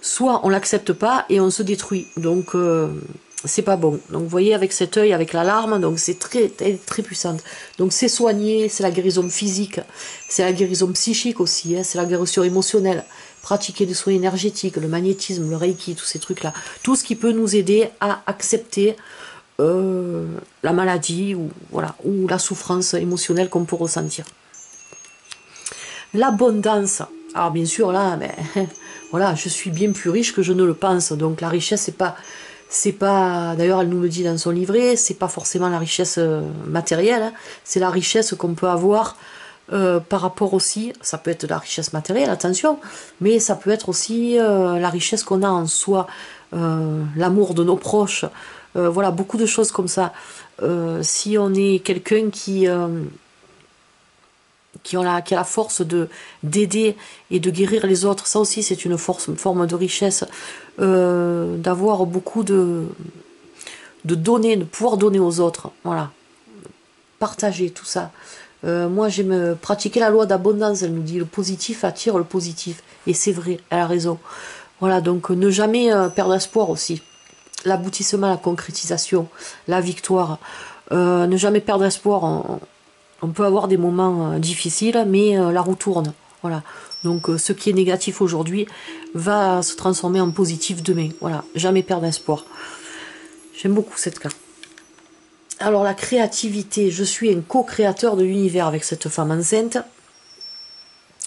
soit on l'accepte pas et on se détruit. Donc c'est pas bon. Donc vous voyez avec cet œil, avec l'alarme, donc c'est très puissante. Donc c'est soigner, c'est la guérison physique, c'est la guérison psychique aussi, hein, c'est la guérison émotionnelle. Pratiquer des soins énergétiques, le magnétisme, le reiki, tous ces trucs-là. Tout ce qui peut nous aider à accepter la maladie ou, voilà, ou la souffrance émotionnelle qu'on peut ressentir. L'abondance. Alors bien sûr là, voilà, je suis bien plus riche que je ne le pense. Donc la richesse, c'est pas, d'ailleurs elle nous le dit dans son livret, c'est pas forcément la richesse matérielle, hein, c'est la richesse qu'on peut avoir par rapport aussi, ça peut être la richesse matérielle, attention, mais ça peut être aussi la richesse qu'on a en soi, l'amour de nos proches, voilà, beaucoup de choses comme ça. Si on est quelqu'un qui a la force d'aider et de guérir les autres, ça aussi c'est une forme de richesse, d'avoir beaucoup de donner, de pouvoir donner aux autres, voilà, partager tout ça. Moi j'aime pratiquer la loi d'abondance, elle nous dit le positif attire le positif, et c'est vrai, elle a raison. Voilà, donc ne jamais perdre espoir aussi, l'aboutissement, la concrétisation, la victoire, ne jamais perdre espoir. On peut avoir des moments difficiles, mais la roue tourne. Voilà. Donc ce qui est négatif aujourd'hui va se transformer en positif demain. Voilà. Jamais perdre espoir. J'aime beaucoup cette carte. Alors la créativité. Je suis un co-créateur de l'univers avec cette femme enceinte.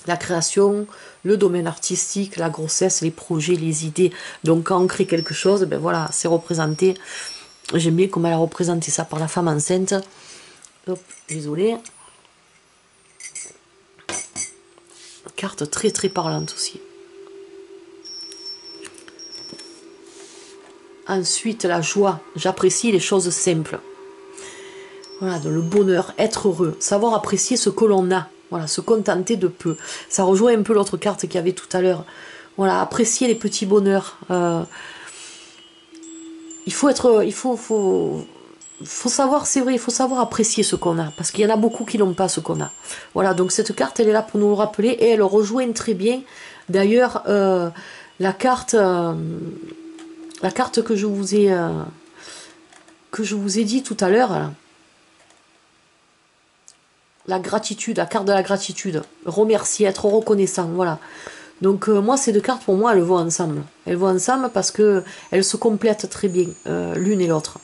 La création, le domaine artistique, la grossesse, les projets, les idées. Donc quand on crée quelque chose, ben voilà, c'est représenté. J'aime bien comment elle a représenté ça par la femme enceinte. Hop, désolé. Carte très parlante aussi. Ensuite, la joie. J'apprécie les choses simples. Voilà, le bonheur, être heureux, savoir apprécier ce que l'on a. Voilà, se contenter de peu. Ça rejoint un peu l'autre carte qu'il y avait tout à l'heure. Voilà, apprécier les petits bonheurs. Il faut savoir, c'est vrai, il faut savoir apprécier ce qu'on a, parce qu'il y en a beaucoup qui n'ont pas ce qu'on a. Voilà, donc cette carte, elle est là pour nous le rappeler, et elle rejoint très bien, d'ailleurs, la carte que je vous ai dit tout à l'heure, la gratitude, la carte de la gratitude, remercier, être reconnaissant, voilà. Donc moi, ces deux cartes, pour moi, elles vont ensemble. Elles vont ensemble parce que elles se complètent très bien, l'une et l'autre.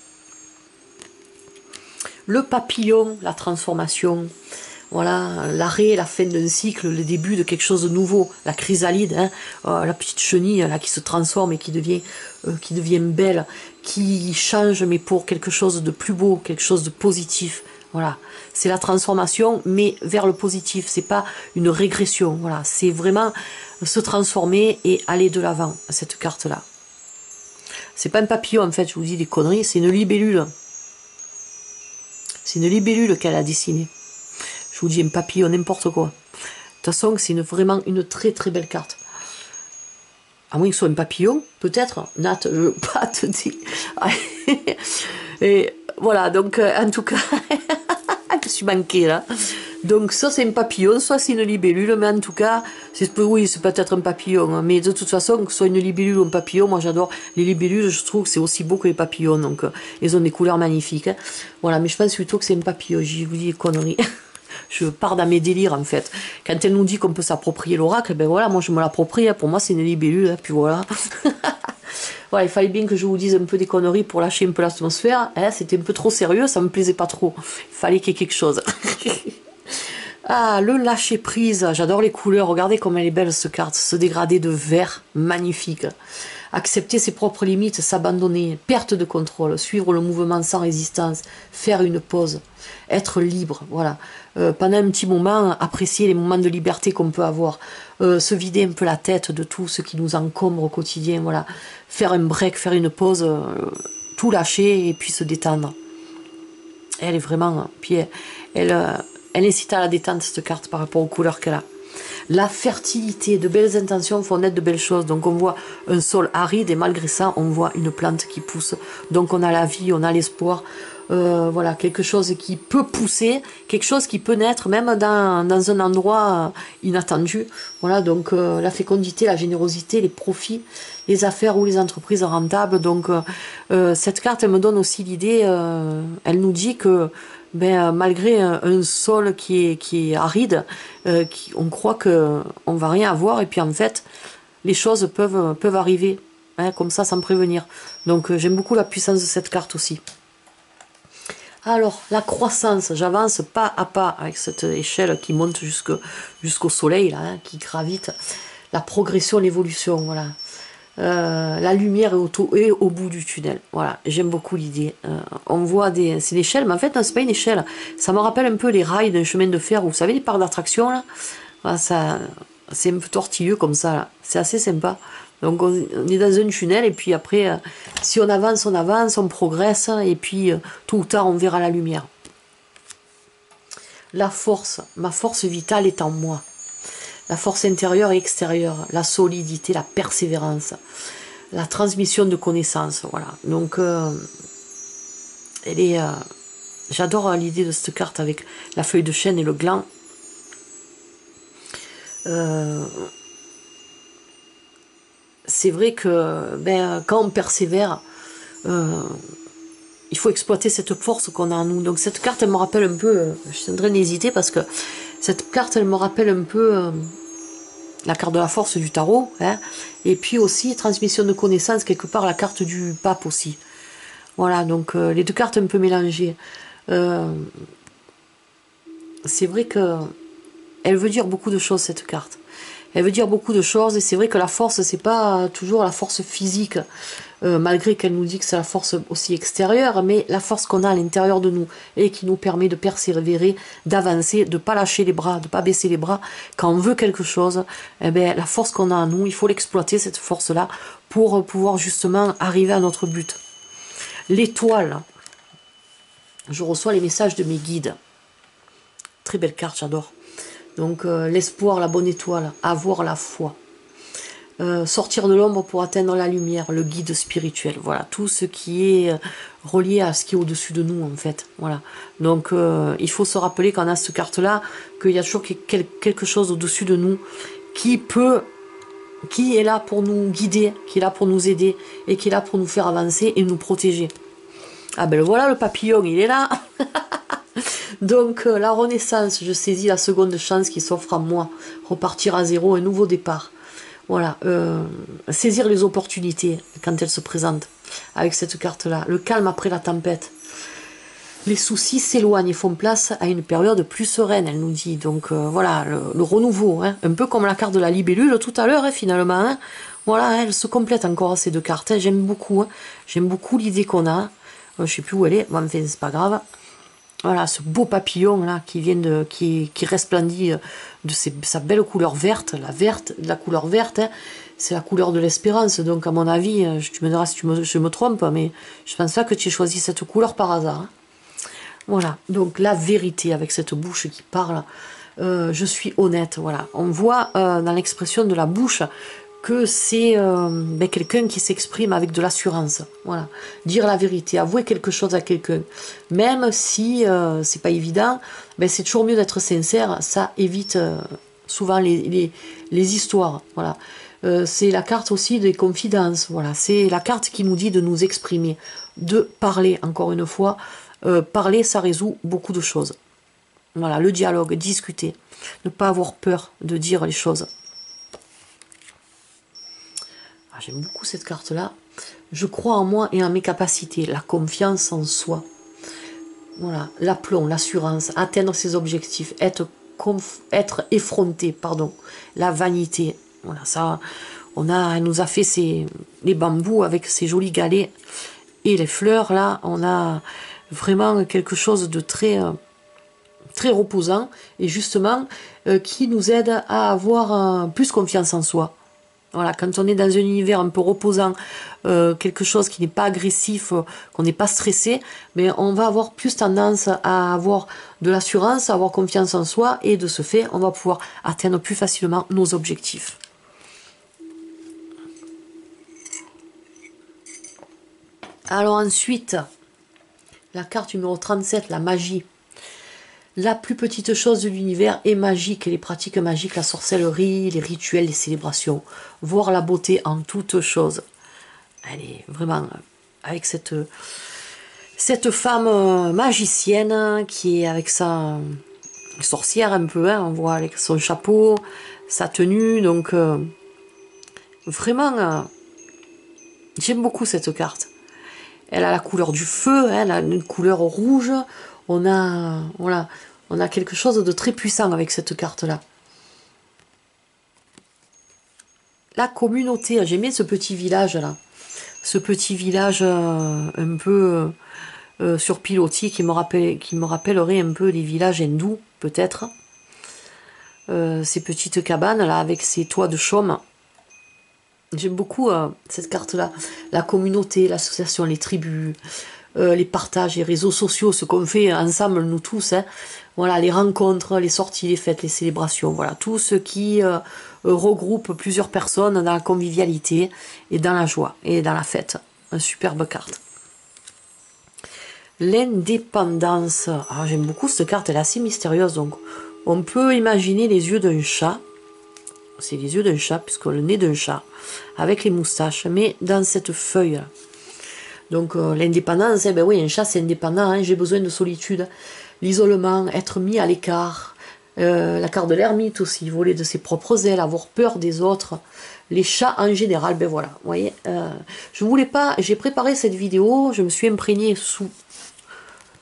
Le papillon, la transformation, voilà, l'arrêt, la fin d'un cycle, le début de quelque chose de nouveau, la chrysalide, hein, la petite chenille là qui se transforme et qui devient belle, qui change mais pour quelque chose de plus beau, quelque chose de positif. Voilà, c'est la transformation, mais vers le positif. C'est pas une régression. Voilà, c'est vraiment se transformer et aller de l'avant, cette carte-là. C'est pas un papillon, en fait, je vous dis des conneries, c'est une libellule. C'est une libellule qu'elle a dessinée. Je vous dis un papillon, n'importe quoi. De toute façon, c'est vraiment une très très belle carte. À moins que ce soit un papillon, peut-être. Nat, je veux pas te dire. Et voilà, donc en tout cas, je suis manquée là. Donc ça c'est un papillon, soit c'est une libellule, mais en tout cas, oui, c'est peut-être un papillon. Mais de toute façon, que ce soit une libellule ou un papillon, moi j'adore les libellules, je trouve que c'est aussi beau que les papillons. Donc ils ont des couleurs magnifiques. Hein. Voilà, mais je pense plutôt que c'est un papillon, je vous dis des conneries. Je pars dans mes délires en fait. Quand elle nous dit qu'on peut s'approprier l'oracle, ben voilà, moi je me l'approprie, hein. Pour moi c'est une libellule, hein. Puis voilà. Voilà, il fallait bien que je vous dise un peu des conneries pour lâcher un peu l'atmosphère. Hein. C'était un peu trop sérieux, ça me plaisait pas trop. Il fallait qu'il y ait quelque chose. Ah, le lâcher prise, j'adore les couleurs, regardez comme elle est belle cette carte, ce dégradé de vert, magnifique. Accepter ses propres limites, s'abandonner, perte de contrôle, suivre le mouvement sans résistance, faire une pause, être libre, voilà. Pendant un petit moment, apprécier les moments de liberté qu'on peut avoir, se vider un peu la tête de tout ce qui nous encombre au quotidien, voilà. Faire un break, faire une pause, tout lâcher et puis se détendre. Elle est vraiment, puis elle incite à la détente cette carte par rapport aux couleurs qu'elle a. La fertilité, de belles intentions font naître de belles choses. Donc on voit un sol aride et malgré ça on voit une plante qui pousse. Donc on a la vie, on a l'espoir. Voilà, quelque chose qui peut pousser, quelque chose qui peut naître même dans un endroit inattendu. Voilà, donc la fécondité, la générosité, les profits, les affaires ou les entreprises rentables. Donc cette carte elle me donne aussi l'idée, elle nous dit que malgré un sol qui est aride, on croit qu'on va rien avoir et puis en fait les choses peuvent arriver, hein, comme ça sans prévenir. Donc j'aime beaucoup la puissance de cette carte aussi. Alors la croissance, j'avance pas à pas avec cette échelle qui monte jusqu'au soleil là, hein, qui gravite. La progression, l'évolution, voilà. La lumière est au bout du tunnel. Voilà, j'aime beaucoup l'idée. On voit c'est l'échelle, mais en fait, non, c'est pas une échelle. Ça me rappelle un peu les rails d'un chemin de fer. Vous savez, les parcs d'attraction, là. Voilà, c'est un peu tortilleux comme ça, là. C'est assez sympa. Donc, on est dans un tunnel, et puis après, si on avance, on progresse, et puis, tôt ou tard, on verra la lumière. La force, ma force vitale est en moi. La force intérieure et extérieure, la solidité, la persévérance, la transmission de connaissances, voilà. Donc, j'adore l'idée de cette carte avec la feuille de chêne et le gland. C'est vrai que quand on persévère, il faut exploiter cette force qu'on a en nous. Donc cette carte, elle me rappelle un peu, je suis en train d'hésiter parce que cette carte, elle me rappelle un peu la carte de la force du tarot, hein, et puis aussi transmission de connaissances, quelque part la carte du pape aussi. Voilà, donc les deux cartes un peu mélangées. C'est vrai que elle veut dire beaucoup de choses cette carte. Elle veut dire beaucoup de choses et c'est vrai que la force, c'est pas toujours la force physique, malgré qu'elle nous dit que c'est la force aussi extérieure, mais la force qu'on a à l'intérieur de nous et qui nous permet de persévérer, d'avancer, de pas lâcher les bras, de pas baisser les bras. Quand on veut quelque chose, eh bien, la force qu'on a en nous, il faut l'exploiter cette force-là pour pouvoir justement arriver à notre but. L'étoile, je reçois les messages de mes guides. Très belle carte, j'adore. Donc l'espoir, la bonne étoile, avoir la foi. Sortir de l'ombre pour atteindre la lumière, le guide spirituel. Voilà, tout ce qui est relié à ce qui est au-dessus de nous en fait. Voilà. Donc il faut se rappeler quand on a cette carte-là, qu'il y a toujours quelque chose au-dessus de nous qui est là pour nous guider, qui est là pour nous aider et qui est là pour nous faire avancer et nous protéger. Ah ben voilà, le papillon, il est là. Donc la renaissance, je saisis la seconde chance qui s'offre à moi, repartir à zéro, un nouveau départ. Voilà, saisir les opportunités quand elles se présentent avec cette carte-là. Le calme après la tempête. Les soucis s'éloignent et font place à une période plus sereine, elle nous dit. Donc voilà, le renouveau, hein, un peu comme la carte de la libellule tout à l'heure, hein, finalement. Hein. Voilà, hein, elle se complète encore ces deux cartes. Hein, j'aime beaucoup l'idée qu'on a. Je sais plus où elle est, bon, enfin c'est pas grave. Voilà, ce beau papillon là qui resplendit de sa belle couleur verte, la couleur verte, hein, c'est la couleur de l'espérance. Donc à mon avis, tu me diras si je me trompe, mais je pense pas que tu aies choisi cette couleur par hasard. Hein. Voilà, donc la vérité avec cette bouche qui parle. Je suis honnête, voilà. On voit dans l'expression de la bouche que c'est quelqu'un qui s'exprime avec de l'assurance. Voilà, dire la vérité, avouer quelque chose à quelqu'un, même si c'est pas évident, c'est toujours mieux d'être sincère. Ça évite souvent les histoires. Voilà, c'est la carte aussi des confidences. Voilà, c'est la carte qui nous dit de nous exprimer, de parler. Encore une fois, parler, ça résout beaucoup de choses. Voilà, le dialogue, discuter, ne pas avoir peur de dire les choses. Ah, j'aime beaucoup cette carte-là. Je crois en moi et en mes capacités, la confiance en soi. Voilà, l'aplomb, l'assurance, atteindre ses objectifs, être effronté, pardon, la vanité. Voilà, ça, elle nous a fait les bambous avec ces jolis galets et les fleurs là. On a vraiment quelque chose de très reposant et justement qui nous aide à avoir plus confiance en soi. Voilà, quand on est dans un univers un peu reposant, quelque chose qui n'est pas agressif, qu'on n'est pas stressé, mais on va avoir plus tendance à avoir de l'assurance, à avoir confiance en soi, et de ce fait, on va pouvoir atteindre plus facilement nos objectifs. Alors ensuite, la carte numéro 37, la magie. La plus petite chose de l'univers est magique, et les pratiques magiques, la sorcellerie, les rituels, les célébrations. Voir la beauté en toutes choses. Elle est vraiment avec cette femme magicienne qui est avec sa sorcière un peu, hein, on voit avec son chapeau, sa tenue, donc vraiment j'aime beaucoup cette carte. Elle a la couleur du feu, hein, elle a une couleur rouge. On a quelque chose de très puissant avec cette carte-là. La communauté, j'aimais ce petit village-là. Ce petit village un peu sur pilotis qui me rappellerait un peu les villages hindous, peut-être. Ces petites cabanes-là avec ces toits de chaume. J'aime beaucoup cette carte-là. La communauté, l'association, les tribus, les partages, les réseaux sociaux, ce qu'on fait ensemble, nous tous. Hein. Voilà, les rencontres, les sorties, les fêtes, les célébrations. Voilà, tout ce qui regroupe plusieurs personnes dans la convivialité et dans la joie et dans la fête. Une superbe carte. L'indépendance. Ah, j'aime beaucoup cette carte, elle est assez mystérieuse. Donc, on peut imaginer les yeux d'un chat. C'est les yeux d'un chat, puisque le nez d'un chat, avec les moustaches, mais dans cette feuille. Donc l'indépendance, ben oui, un chat c'est indépendant, hein, j'ai besoin de solitude, l'isolement, être mis à l'écart, la carte de l'ermite aussi, voler de ses propres ailes, avoir peur des autres, les chats en général, ben voilà, vous voyez, je voulais pas, j'ai préparé cette vidéo, je me suis imprégnée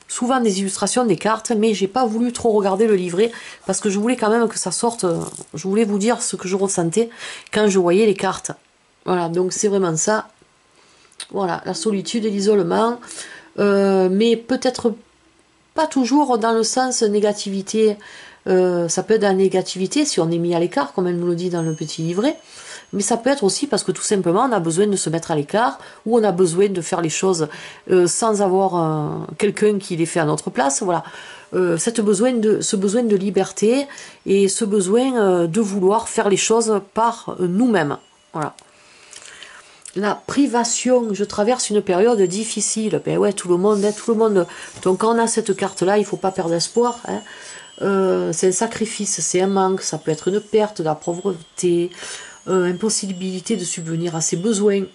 souvent des illustrations des cartes, mais j'ai pas voulu trop regarder le livret, parce que je voulais quand même que ça sorte, je voulais vous dire ce que je ressentais quand je voyais les cartes. Voilà, donc c'est vraiment ça. Voilà, la solitude et l'isolement, mais peut-être pas toujours dans le sens négativité. Ça peut être dans la négativité si on est mis à l'écart, comme elle nous le dit dans le petit livret, mais ça peut être aussi parce que tout simplement on a besoin de se mettre à l'écart, ou on a besoin de faire les choses sans avoir quelqu'un qui les fait à notre place. Voilà, ce besoin de liberté et ce besoin de vouloir faire les choses par nous-mêmes. Voilà. La privation, je traverse une période difficile. Ben ouais, tout le monde. Donc quand on a cette carte-là, il ne faut pas perdre espoir. Hein. C'est un sacrifice, c'est un manque, ça peut être une perte, de la pauvreté, impossibilité de subvenir à ses besoins.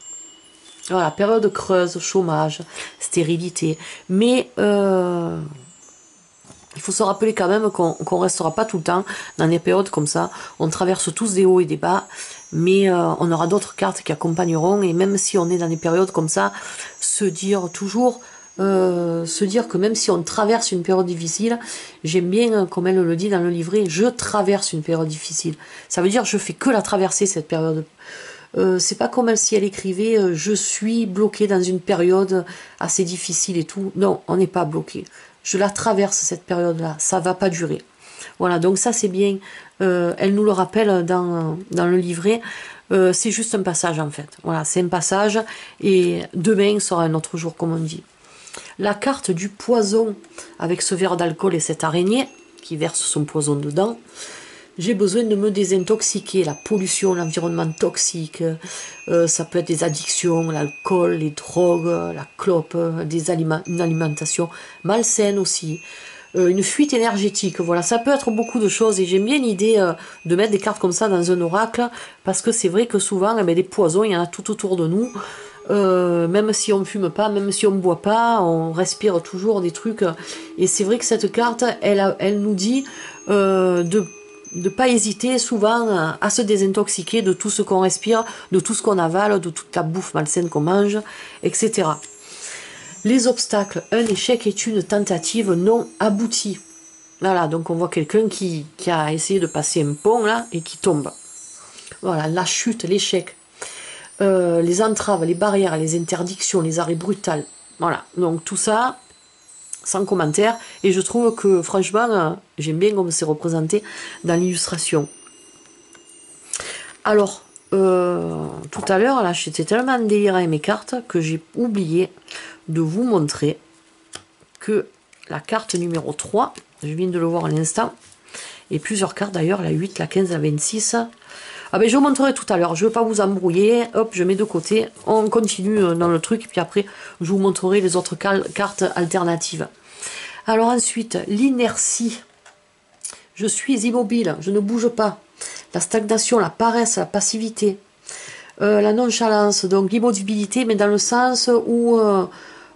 Voilà, période creuse, chômage, stérilité. Mais il faut se rappeler quand même qu'on ne restera pas tout le temps dans des périodes comme ça. On traverse tous des hauts et des bas, mais on aura d'autres cartes qui accompagneront. Et même si on est dans des périodes comme ça, se dire que même si on traverse une période difficile, j'aime bien, comme elle le dit dans le livret, je traverse une période difficile. Ça veut dire je fais que la traverser, cette période. C'est pas comme si elle écrivait je suis bloquée dans une période assez difficile et tout. Non, on n'est pas bloqué. je la traverse cette période-là, ça va pas durer. Voilà, donc ça c'est bien, elle nous le rappelle dans le livret, c'est juste un passage en fait. Voilà, c'est un passage et demain sera un autre jour comme on dit. La carte du poison avec ce verre d'alcool et cette araignée qui verse son poison dedans. J'ai besoin de me désintoxiquer, la pollution, l'environnement toxique, ça peut être des addictions, l'alcool, les drogues, la clope, une alimentation malsaine aussi, une fuite énergétique, voilà, ça peut être beaucoup de choses et j'aime bien l'idée de mettre des cartes comme ça dans un oracle parce que c'est vrai que souvent, eh bien, des poisons, il y en a tout autour de nous, même si on ne fume pas, même si on ne boit pas, on respire toujours des trucs et c'est vrai que cette carte, elle nous dit de ne pas hésiter souvent à se désintoxiquer de tout ce qu'on respire, de tout ce qu'on avale, de toute la bouffe malsaine qu'on mange, etc. Les obstacles, un échec est une tentative non aboutie. Voilà, donc on voit quelqu'un qui a essayé de passer un pont là et qui tombe. Voilà, la chute, l'échec, les entraves, les barrières, les interdictions, les arrêts brutaux. Voilà, donc tout ça, sans commentaire, et je trouve que franchement j'aime bien comme c'est représenté dans l'illustration. Alors tout à l'heure là j'étais tellement en délire avec mes cartes que j'ai oublié de vous montrer que la carte numéro 3, je viens de le voir à l'instant, et plusieurs cartes d'ailleurs, la 8, la 15, la 26, ah ben je vous montrerai tout à l'heure, je ne veux pas vous embrouiller, hop je mets de côté, on continue dans le truc, et puis après je vous montrerai les autres cartes alternatives. Alors ensuite, l'inertie, je suis immobile, je ne bouge pas, la stagnation, la paresse, la passivité, la nonchalance, donc l'immobilité, mais dans le sens où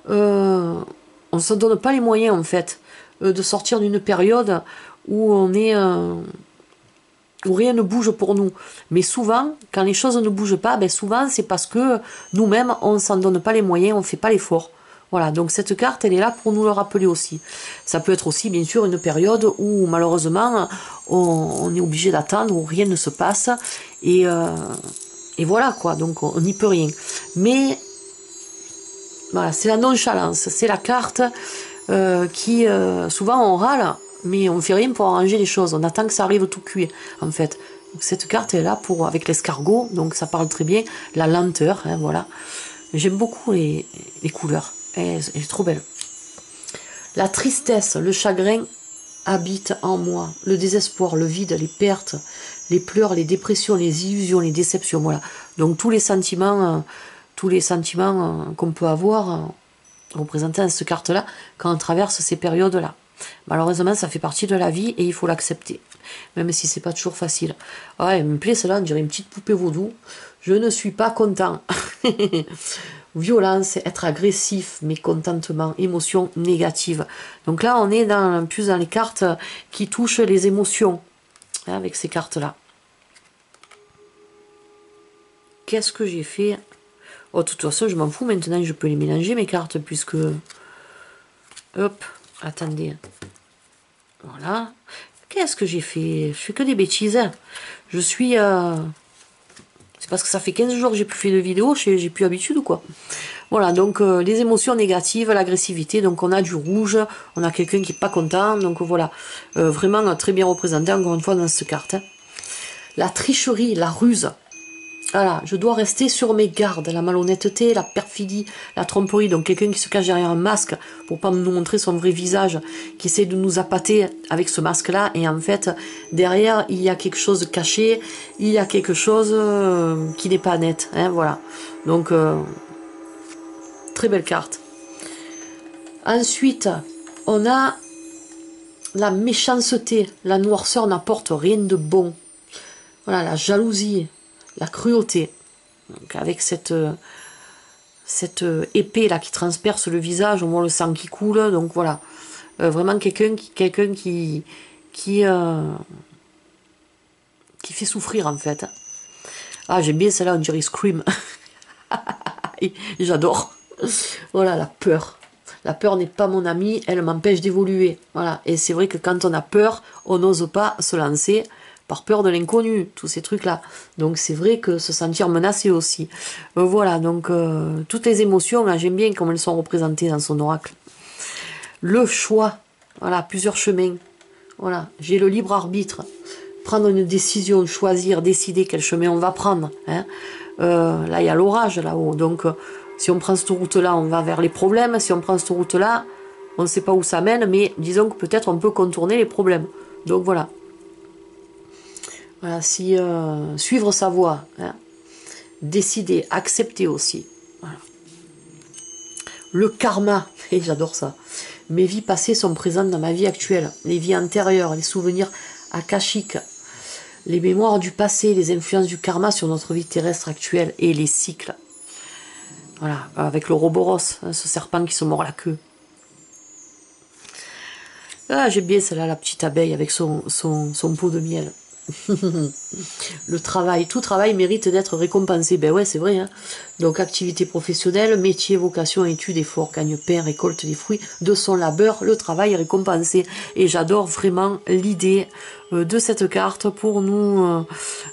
on ne se donne pas les moyens en fait de sortir d'une période où on est où rien ne bouge pour nous. Mais souvent, quand les choses ne bougent pas, ben souvent c'est parce que nous-mêmes, on ne s'en donne pas les moyens, on ne fait pas l'effort. Voilà, donc cette carte, elle est là pour nous le rappeler aussi. Ça peut être aussi, bien sûr, une période où, malheureusement, on est obligé d'attendre, où rien ne se passe, et voilà, quoi, donc on n'y peut rien. Mais, voilà, c'est la nonchalance, c'est la carte qui, souvent, on râle, mais on ne fait rien pour arranger les choses, on attend que ça arrive tout cuit, en fait. Donc, cette carte est là pour, avec l'escargot, donc ça parle très bien, la lenteur, hein, voilà. J'aime beaucoup les couleurs. Elle est trop belle. La tristesse, le chagrin habitent en moi. Le désespoir, le vide, les pertes, les pleurs, les dépressions, les illusions, les déceptions. Voilà. Donc tous les sentiments qu'on peut avoir représentés dans cette carte-là quand on traverse ces périodes-là. Malheureusement, ça fait partie de la vie et il faut l'accepter. Même si c'est pas toujours facile. Ouais, elle me plaît celle-là, on dirait une petite poupée vaudou. Je ne suis pas content. Violence, être agressif, mécontentement, émotions négatives. Donc là, on est plus dans les cartes qui touchent les émotions, hein, avec ces cartes-là. Qu'est-ce que j'ai fait? Oh, de toute façon, je m'en fous, maintenant, je peux les mélanger, mes cartes, puisque... Hop, attendez. Voilà. Qu'est-ce que j'ai fait? Je fais que des bêtises. Je suis... C'est parce que ça fait 15 jours que j'ai plus fait de vidéo, j'ai plus l'habitude ou quoi. Voilà, donc les émotions négatives, l'agressivité, donc on a du rouge, on a quelqu'un qui n'est pas content, donc voilà. Vraiment très bien représenté, encore une fois, dans cette carte. Hein. La tricherie, la ruse. Voilà, je dois rester sur mes gardes, la malhonnêteté, la perfidie, la tromperie, donc quelqu'un qui se cache derrière un masque pour pas nous montrer son vrai visage, qui essaie de nous appâter avec ce masque-là, et en fait, derrière, il y a quelque chose de caché, il y a quelque chose qui n'est pas net, hein, voilà. Donc, très belle carte. Ensuite, on a la méchanceté, la noirceur n'apporte rien de bon. Voilà, la jalousie, la cruauté, donc avec cette épée là qui transperce le visage, on voit le sang qui coule, donc voilà, vraiment quelqu'un qui fait souffrir en fait. Ah, j'aime bien celle-là, on dirait Scream. J'adore. Voilà, la peur. La peur n'est pas mon amie, elle m'empêche d'évoluer. Voilà, et c'est vrai que quand on a peur, on n'ose pas se lancer par peur de l'inconnu, tous ces trucs-là. Donc c'est vrai que se sentir menacé aussi. Voilà, donc toutes les émotions, là j'aime bien comme elles sont représentées dans son oracle. le choix, voilà, plusieurs chemins. Voilà, j'ai le libre arbitre. Prendre une décision, choisir, décider quel chemin on va prendre. Hein. Là, il y a l'orage là-haut. Donc, si on prend cette route-là, on va vers les problèmes. Si on prend cette route-là, on ne sait pas où ça mène, mais disons que peut-être on peut contourner les problèmes. Donc, voilà. Voilà, si suivre sa voie, hein. Décider, accepter aussi. Voilà. Le karma, et j'adore ça. Mes vies passées sont présentes dans ma vie actuelle. Les vies antérieures, les souvenirs akashiques, les mémoires du passé, les influences du karma sur notre vie terrestre actuelle et les cycles. Voilà, avec le Roboros, hein, ce serpent qui se mord la queue. Ah, j'aime bien celle-là, la petite abeille avec son pot de miel. Le travail, tout travail mérite d'être récompensé. Ben ouais, c'est vrai. Hein. Donc, activité professionnelle, métier, vocation, études, effort, gagne-pain, récolte des fruits de son labeur, le travail est récompensé. Et j'adore vraiment l'idée de cette carte pour nous,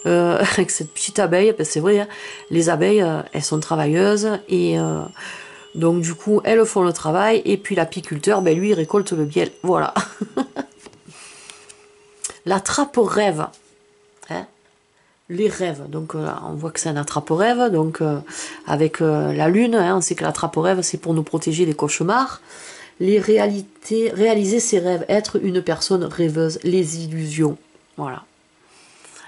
avec cette petite abeille. Ben c'est vrai, hein, les abeilles, elles sont travailleuses et donc du coup, elles font le travail. Et puis l'apiculteur, ben lui, il récolte le miel. Voilà. La trappe rêve. Hein, les rêves, donc on voit que c'est un attrape-rêve, donc avec la lune, hein, on sait que l'attrape-rêve c'est pour nous protéger des cauchemars, les réalités, réaliser ses rêves, être une personne rêveuse, les illusions, voilà.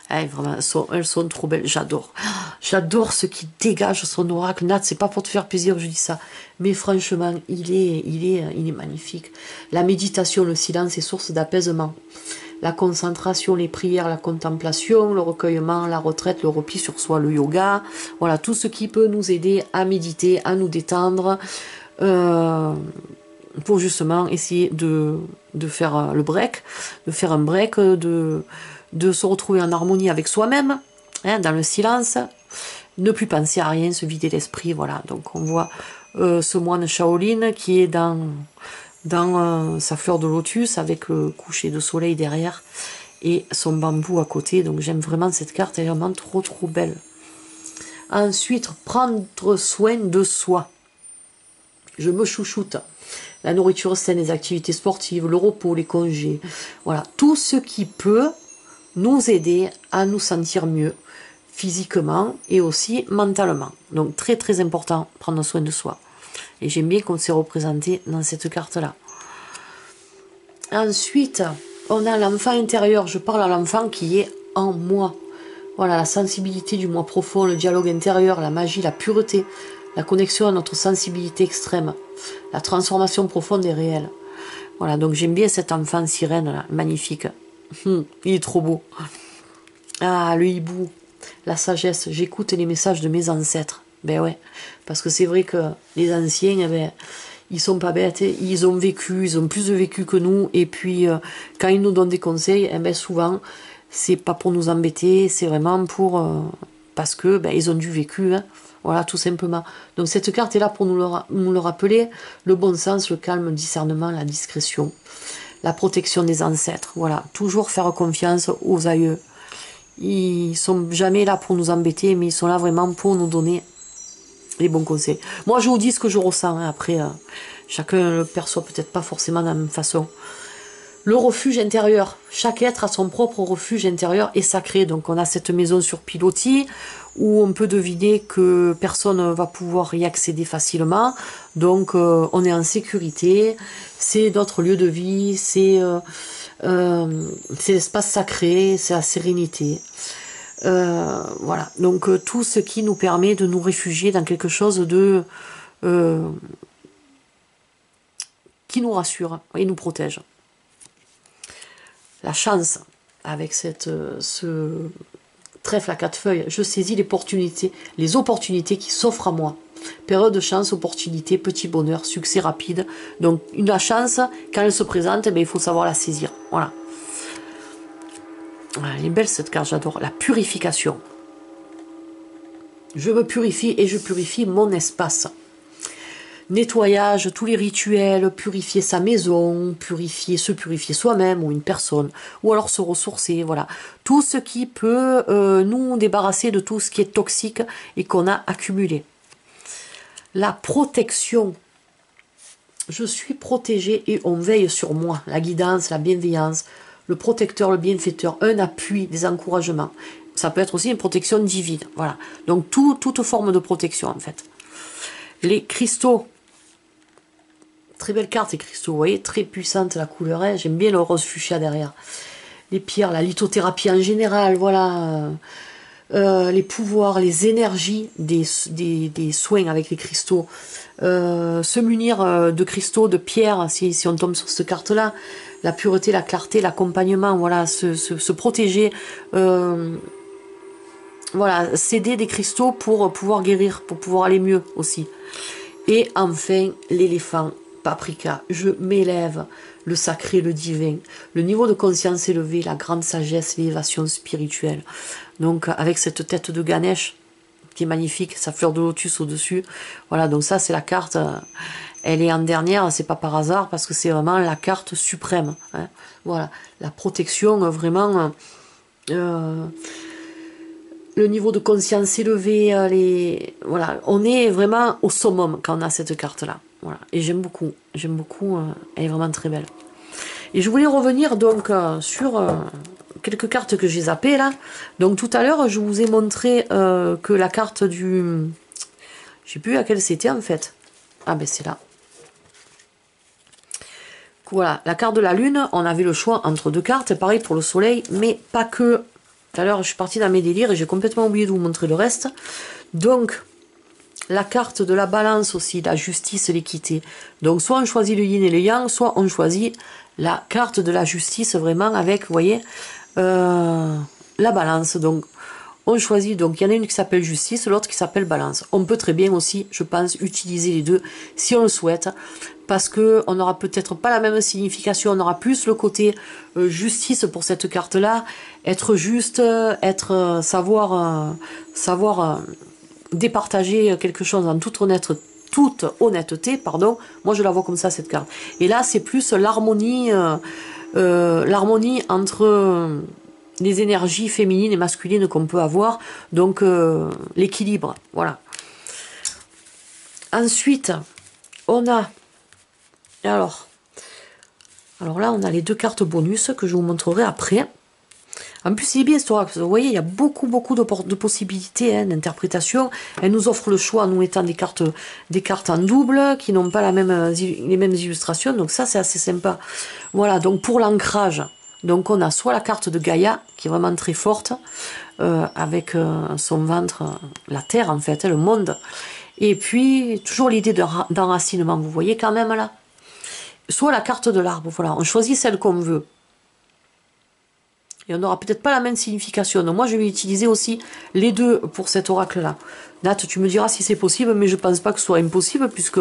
Vraiment, elles sont trop belles, j'adore. J'adore ce qui dégage son oracle. Nat, c'est pas pour te faire plaisir, je dis ça, mais franchement, il est magnifique. La méditation, le silence est source d'apaisement. La concentration, les prières, la contemplation, le recueillement, la retraite, le repli sur soi, le yoga. Voilà, tout ce qui peut nous aider à méditer, à nous détendre, pour justement essayer de faire le break, de faire un break, de se retrouver en harmonie avec soi-même, hein, dans le silence, ne plus penser à rien, se vider l'esprit. Voilà, donc on voit ce moine Shaolin qui est dans sa fleur de lotus avec le coucher de soleil derrière et son bambou à côté. Donc j'aime vraiment cette carte, elle est vraiment trop belle. Ensuite, prendre soin de soi. Je me chouchoute. La nourriture saine, les activités sportives, le repos, les congés. Voilà, tout ce qui peut nous aider à nous sentir mieux physiquement et aussi mentalement. Donc très important, prendre soin de soi. Et j'aime bien qu'on s'est représenté dans cette carte-là. Ensuite, on a l'enfant intérieur. Je parle à l'enfant qui est en moi. Voilà, la sensibilité du moi profond, le dialogue intérieur, la magie, la pureté, la connexion à notre sensibilité extrême, la transformation profonde et réelle. Voilà, donc j'aime bien cet enfant sirène là, magnifique. Il est trop beau. Ah, le hibou, la sagesse. J'écoute les messages de mes ancêtres. Ben ouais, parce que c'est vrai que les anciens, eh ben, ils sont pas bêtes, ils ont vécu, ils ont plus de vécu que nous, et puis quand ils nous donnent des conseils, eh ben, souvent, c'est pas pour nous embêter, c'est vraiment pour parce que ben, ils ont du vécu, hein, voilà, tout simplement. Donc cette carte est là pour nous le rappeler, le bon sens, le calme, le discernement, la discrétion, la protection des ancêtres, voilà, toujours faire confiance aux aïeux. Ils sont jamais là pour nous embêter, mais ils sont là vraiment pour nous donner les bons conseils. Moi, je vous dis ce que je ressens. Hein. Après, chacun le perçoit peut-être pas forcément de la même façon. Le refuge intérieur. Chaque être a son propre refuge intérieur et sacré. Donc, on a cette maison sur pilotis où on peut deviner que personne ne va pouvoir y accéder facilement. Donc, on est en sécurité. C'est notre lieu de vie. C'est l'espace sacré. C'est la sérénité. Voilà, donc tout ce qui nous permet de nous réfugier dans quelque chose de qui nous rassure et nous protège. La chance, avec ce trèfle à 4 feuilles, je saisis les opportunités qui s'offrent à moi. Période de chance, opportunité, petit bonheur, succès rapide. Donc la chance, quand elle se présente, eh bien, il faut savoir la saisir. Voilà. Elle est belle cette carte, j'adore. La purification. Je me purifie et je purifie mon espace. Nettoyage, tous les rituels, purifier sa maison, se purifier soi-même ou une personne, ou alors se ressourcer, voilà. Tout ce qui peut nous débarrasser de tout ce qui est toxique et qu'on a accumulé. La protection. je suis protégée et on veille sur moi. La guidance, la bienveillance, le protecteur, le bienfaiteur, un appui, des encouragements. Ça peut être aussi une protection divine. Voilà. Donc toute forme de protection en fait. Les cristaux. Très belle carte, les cristaux. Vous voyez, très puissante la couleur. Hein. J'aime bien le rose fuchsia derrière. Les pierres, la lithothérapie en général. Voilà. Les pouvoirs, les énergies des soins avec les cristaux. Se munir de cristaux, de pierres, si on tombe sur cette carte-là. La pureté, la clarté, l'accompagnement. Voilà. Se protéger. Voilà, céder des cristaux pour pouvoir guérir, pour pouvoir aller mieux aussi. Et enfin, l'éléphant, paprika. Je m'élève, le sacré, le divin. Le niveau de conscience élevé, la grande sagesse, l'élévation spirituelle. Donc, avec cette tête de Ganesh, qui est magnifique, sa fleur de lotus au-dessus. Voilà, donc ça, c'est la carte. Elle est en dernière, c'est pas par hasard, parce que c'est vraiment la carte suprême. Hein. Voilà, la protection, vraiment... le niveau de conscience élevé, voilà, on est vraiment au summum quand on a cette carte-là. Voilà. Et j'aime beaucoup, elle est vraiment très belle. Et je voulais revenir donc sur quelques cartes que j'ai zappées là. Donc tout à l'heure, je vous ai montré que la carte du... Je sais plus à quelle c'était en fait. Ah ben c'est là. Voilà, la carte de la lune, on avait le choix entre deux cartes, pareil pour le soleil, mais pas que... Tout à l'heure, je suis partie dans mes délires et j'ai complètement oublié de vous montrer le reste. Donc, la carte de la balance aussi, la justice, l'équité. Donc, soit on choisit le yin et le yang, soit on choisit la carte de la justice, vraiment avec, vous voyez, la balance. Donc, on choisit, donc il y en a une qui s'appelle justice, l'autre qui s'appelle balance. On peut très bien aussi, je pense, utiliser les deux si on le souhaite, parce que on n'aura peut-être pas la même signification, on aura plus le côté justice pour cette carte-là, être juste, être savoir départager quelque chose en toute honnêteté, pardon. Moi je la vois comme ça cette carte. Et là c'est plus l'harmonie, l'harmonie entre les énergies féminines et masculines qu'on peut avoir, donc l'équilibre, voilà. Ensuite, on a, alors là on a les deux cartes bonus que je vous montrerai après. En plus, c'est bien cette oracle. Vous voyez, il y a beaucoup de possibilités hein, d'interprétation. Elle nous offre le choix, nous étant des cartes en double, qui n'ont pas les mêmes illustrations. Donc ça, c'est assez sympa. Voilà, donc pour l'ancrage, donc on a soit la carte de Gaïa, qui est vraiment très forte, avec son ventre, la terre en fait, le monde. Et puis, toujours l'idée d'enracinement, vous voyez quand même là. Soit la carte de l'arbre, voilà. On choisit celle qu'on veut. Et on n'aura peut-être pas la même signification. Donc moi, je vais utiliser aussi les deux pour cet oracle-là. Nat, tu me diras si c'est possible, mais je ne pense pas que ce soit impossible, puisque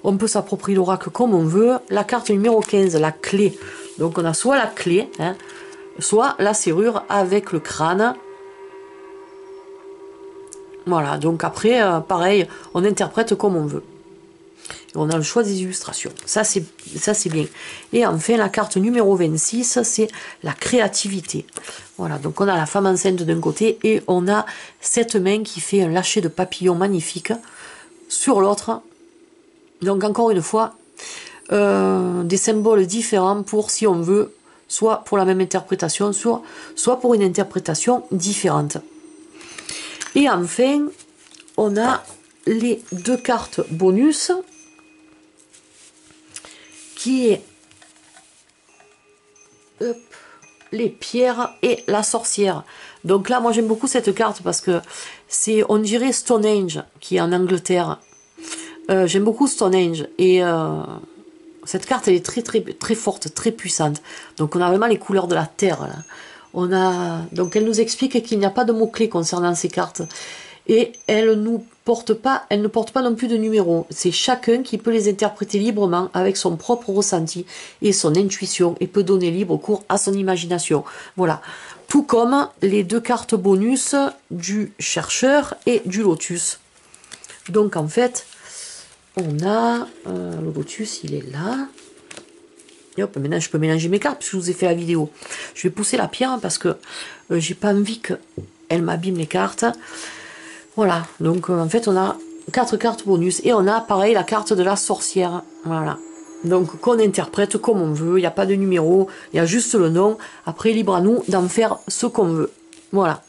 on peut s'approprier l'oracle comme on veut. La carte numéro 15, la clé. Donc on a soit la clé, hein, soit la serrure avec le crâne. Voilà, donc après, pareil, on interprète comme on veut. On a le choix des illustrations. Ça, c'est bien. Et enfin, la carte numéro 26, c'est la créativité. Voilà, donc on a la femme enceinte d'un côté et on a cette main qui fait un lâcher de papillon magnifique sur l'autre. Donc encore une fois, des symboles différents pour, si on veut, soit pour la même interprétation, soit pour une interprétation différente. Et enfin, on a les deux cartes bonus qui est les pierres et la sorcière. Donc là, moi j'aime beaucoup cette carte parce que c'est, on dirait Stonehenge qui est en Angleterre. J'aime beaucoup Stonehenge et cette carte elle est très forte, très puissante. Donc on a vraiment les couleurs de la terre là. On a, donc elle nous explique qu'il n'y a pas de mots-clés concernant ces cartes. Et elle ne porte pas non plus de numéros. C'est chacun qui peut les interpréter librement avec son propre ressenti et son intuition et peut donner libre cours à son imagination. Voilà. Tout comme les deux cartes bonus du chercheur et du lotus. Donc en fait, on a le lotus, il est là. Et hop, maintenant je peux mélanger mes cartes puisque je vous ai fait la vidéo. Je vais pousser la pierre parce que j'ai pas envie qu'elle m'abîme les cartes. Voilà, donc en fait on a 4 cartes bonus et on a pareil la carte de la sorcière. Voilà, Donc qu'on interprète comme on veut, il n'y a pas de numéro, il y a juste le nom. Après, libre à nous d'en faire ce qu'on veut. Voilà.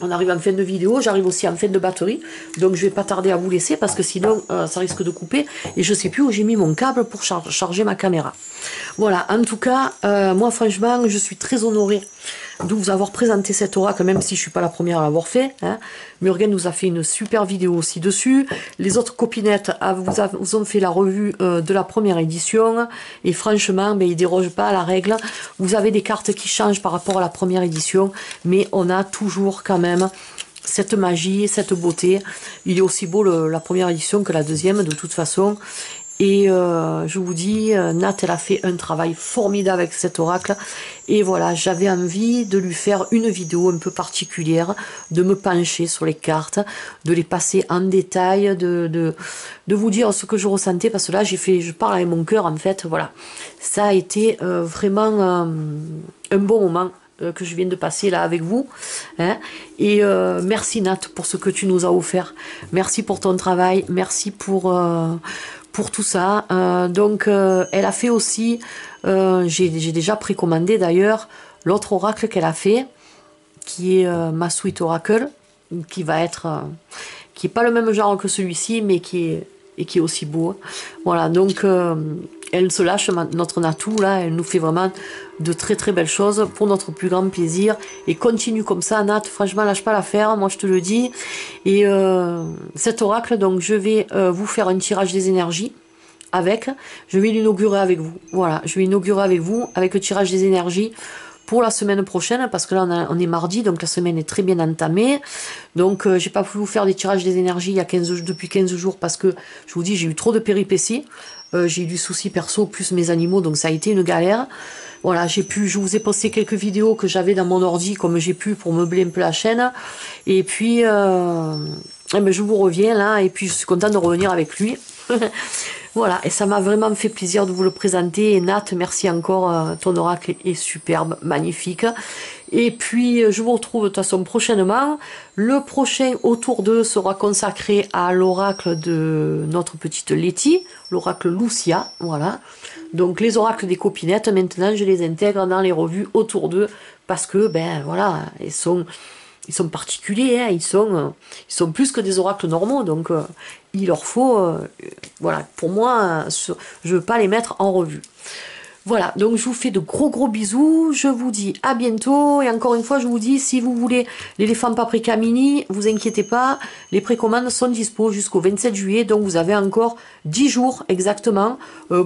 On arrive en fin de vidéo, j'arrive aussi en fin de batterie, donc je vais pas tarder à vous laisser parce que sinon ça risque de couper et je sais plus où j'ai mis mon câble pour charger ma caméra. Voilà, en tout cas, moi franchement, je suis très honorée de vous avoir présenté cet oracle, même si je suis pas la première à l'avoir fait. Hein. Murgen nous a fait une super vidéo aussi dessus. Les autres copinettes vous ont fait la revue de la première édition. Et franchement, ils ne dérogent pas à la règle. Vous avez des cartes qui changent par rapport à la première édition. Mais on a toujours quand même cette magie, cette beauté. Il est aussi beau la première édition que la deuxième, de toute façon. Et je vous dis, Nat, elle a fait un travail formidable avec cet oracle. Et voilà, j'avais envie de lui faire une vidéo un peu particulière, de me pencher sur les cartes, de les passer en détail, de vous dire ce que je ressentais. Parce que là, je parle avec mon cœur, en fait. Voilà, ça a été vraiment un bon moment que je viens de passer là avec vous. Hein. Et merci, Nat, pour ce que tu nous as offert. Merci pour ton travail. Merci pour tout ça. Elle a fait aussi, j'ai déjà précommandé d'ailleurs, l'autre oracle qu'elle a fait, qui est ma suite oracle, qui va être, qui est pas le même genre que celui-ci, mais qui est aussi beau. Voilà, donc elle se lâche, notre Natou, là, elle nous fait vraiment de très très belles choses pour notre plus grand plaisir. Et continue comme ça, Nat, franchement, lâche pas l'affaire, moi je te le dis. Et cet oracle, donc je vais vous faire un tirage des énergies avec. Je vais l'inaugurer avec vous. Voilà, je vais inaugurer avec vous, avec le tirage des énergies pour la semaine prochaine, parce que là on est mardi, donc la semaine est très bien entamée. Donc j'ai pas pu vous faire des tirages des énergies depuis 15 jours parce que je vous dis, j'ai eu trop de péripéties. J'ai eu du souci perso plus mes animaux, donc ça a été une galère. Voilà, je vous ai posté quelques vidéos que j'avais dans mon ordi comme j'ai pu pour meubler un peu la chaîne. Et puis je vous reviens là, et puis je suis contente de revenir avec lui. Voilà, et ça m'a vraiment fait plaisir de vous le présenter. Et Nat, merci encore, ton oracle est superbe, magnifique. Et puis, je vous retrouve de toute façon prochainement. Le prochain autour d'eux sera consacré à l'oracle de notre petite Letty, l'oracle Lucia, voilà. Donc, les oracles des copinettes, maintenant, je les intègre dans les revues autour d'eux, parce que, voilà, ils sont particuliers, hein, ils sont plus que des oracles normaux, donc il leur faut, voilà, pour moi, je veux pas les mettre en revue. Voilà, donc je vous fais de gros bisous, je vous dis à bientôt, et encore une fois je vous dis, si vous voulez l'éléphant paprika mini, vous inquiétez pas, les précommandes sont dispo jusqu'au 27 juillet, donc vous avez encore 10 jours exactement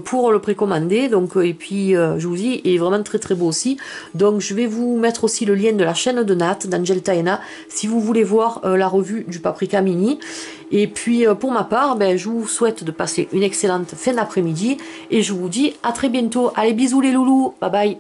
pour le précommander, donc et puis je vous dis, il est vraiment très beau aussi, donc je vais vous mettre aussi le lien de la chaîne de Nat, d'Angel Taena, si vous voulez voir la revue du paprika mini. Et puis pour ma part, je vous souhaite de passer une excellente fin d'après-midi et je vous dis à très bientôt. Allez, bisous les loulous, bye bye.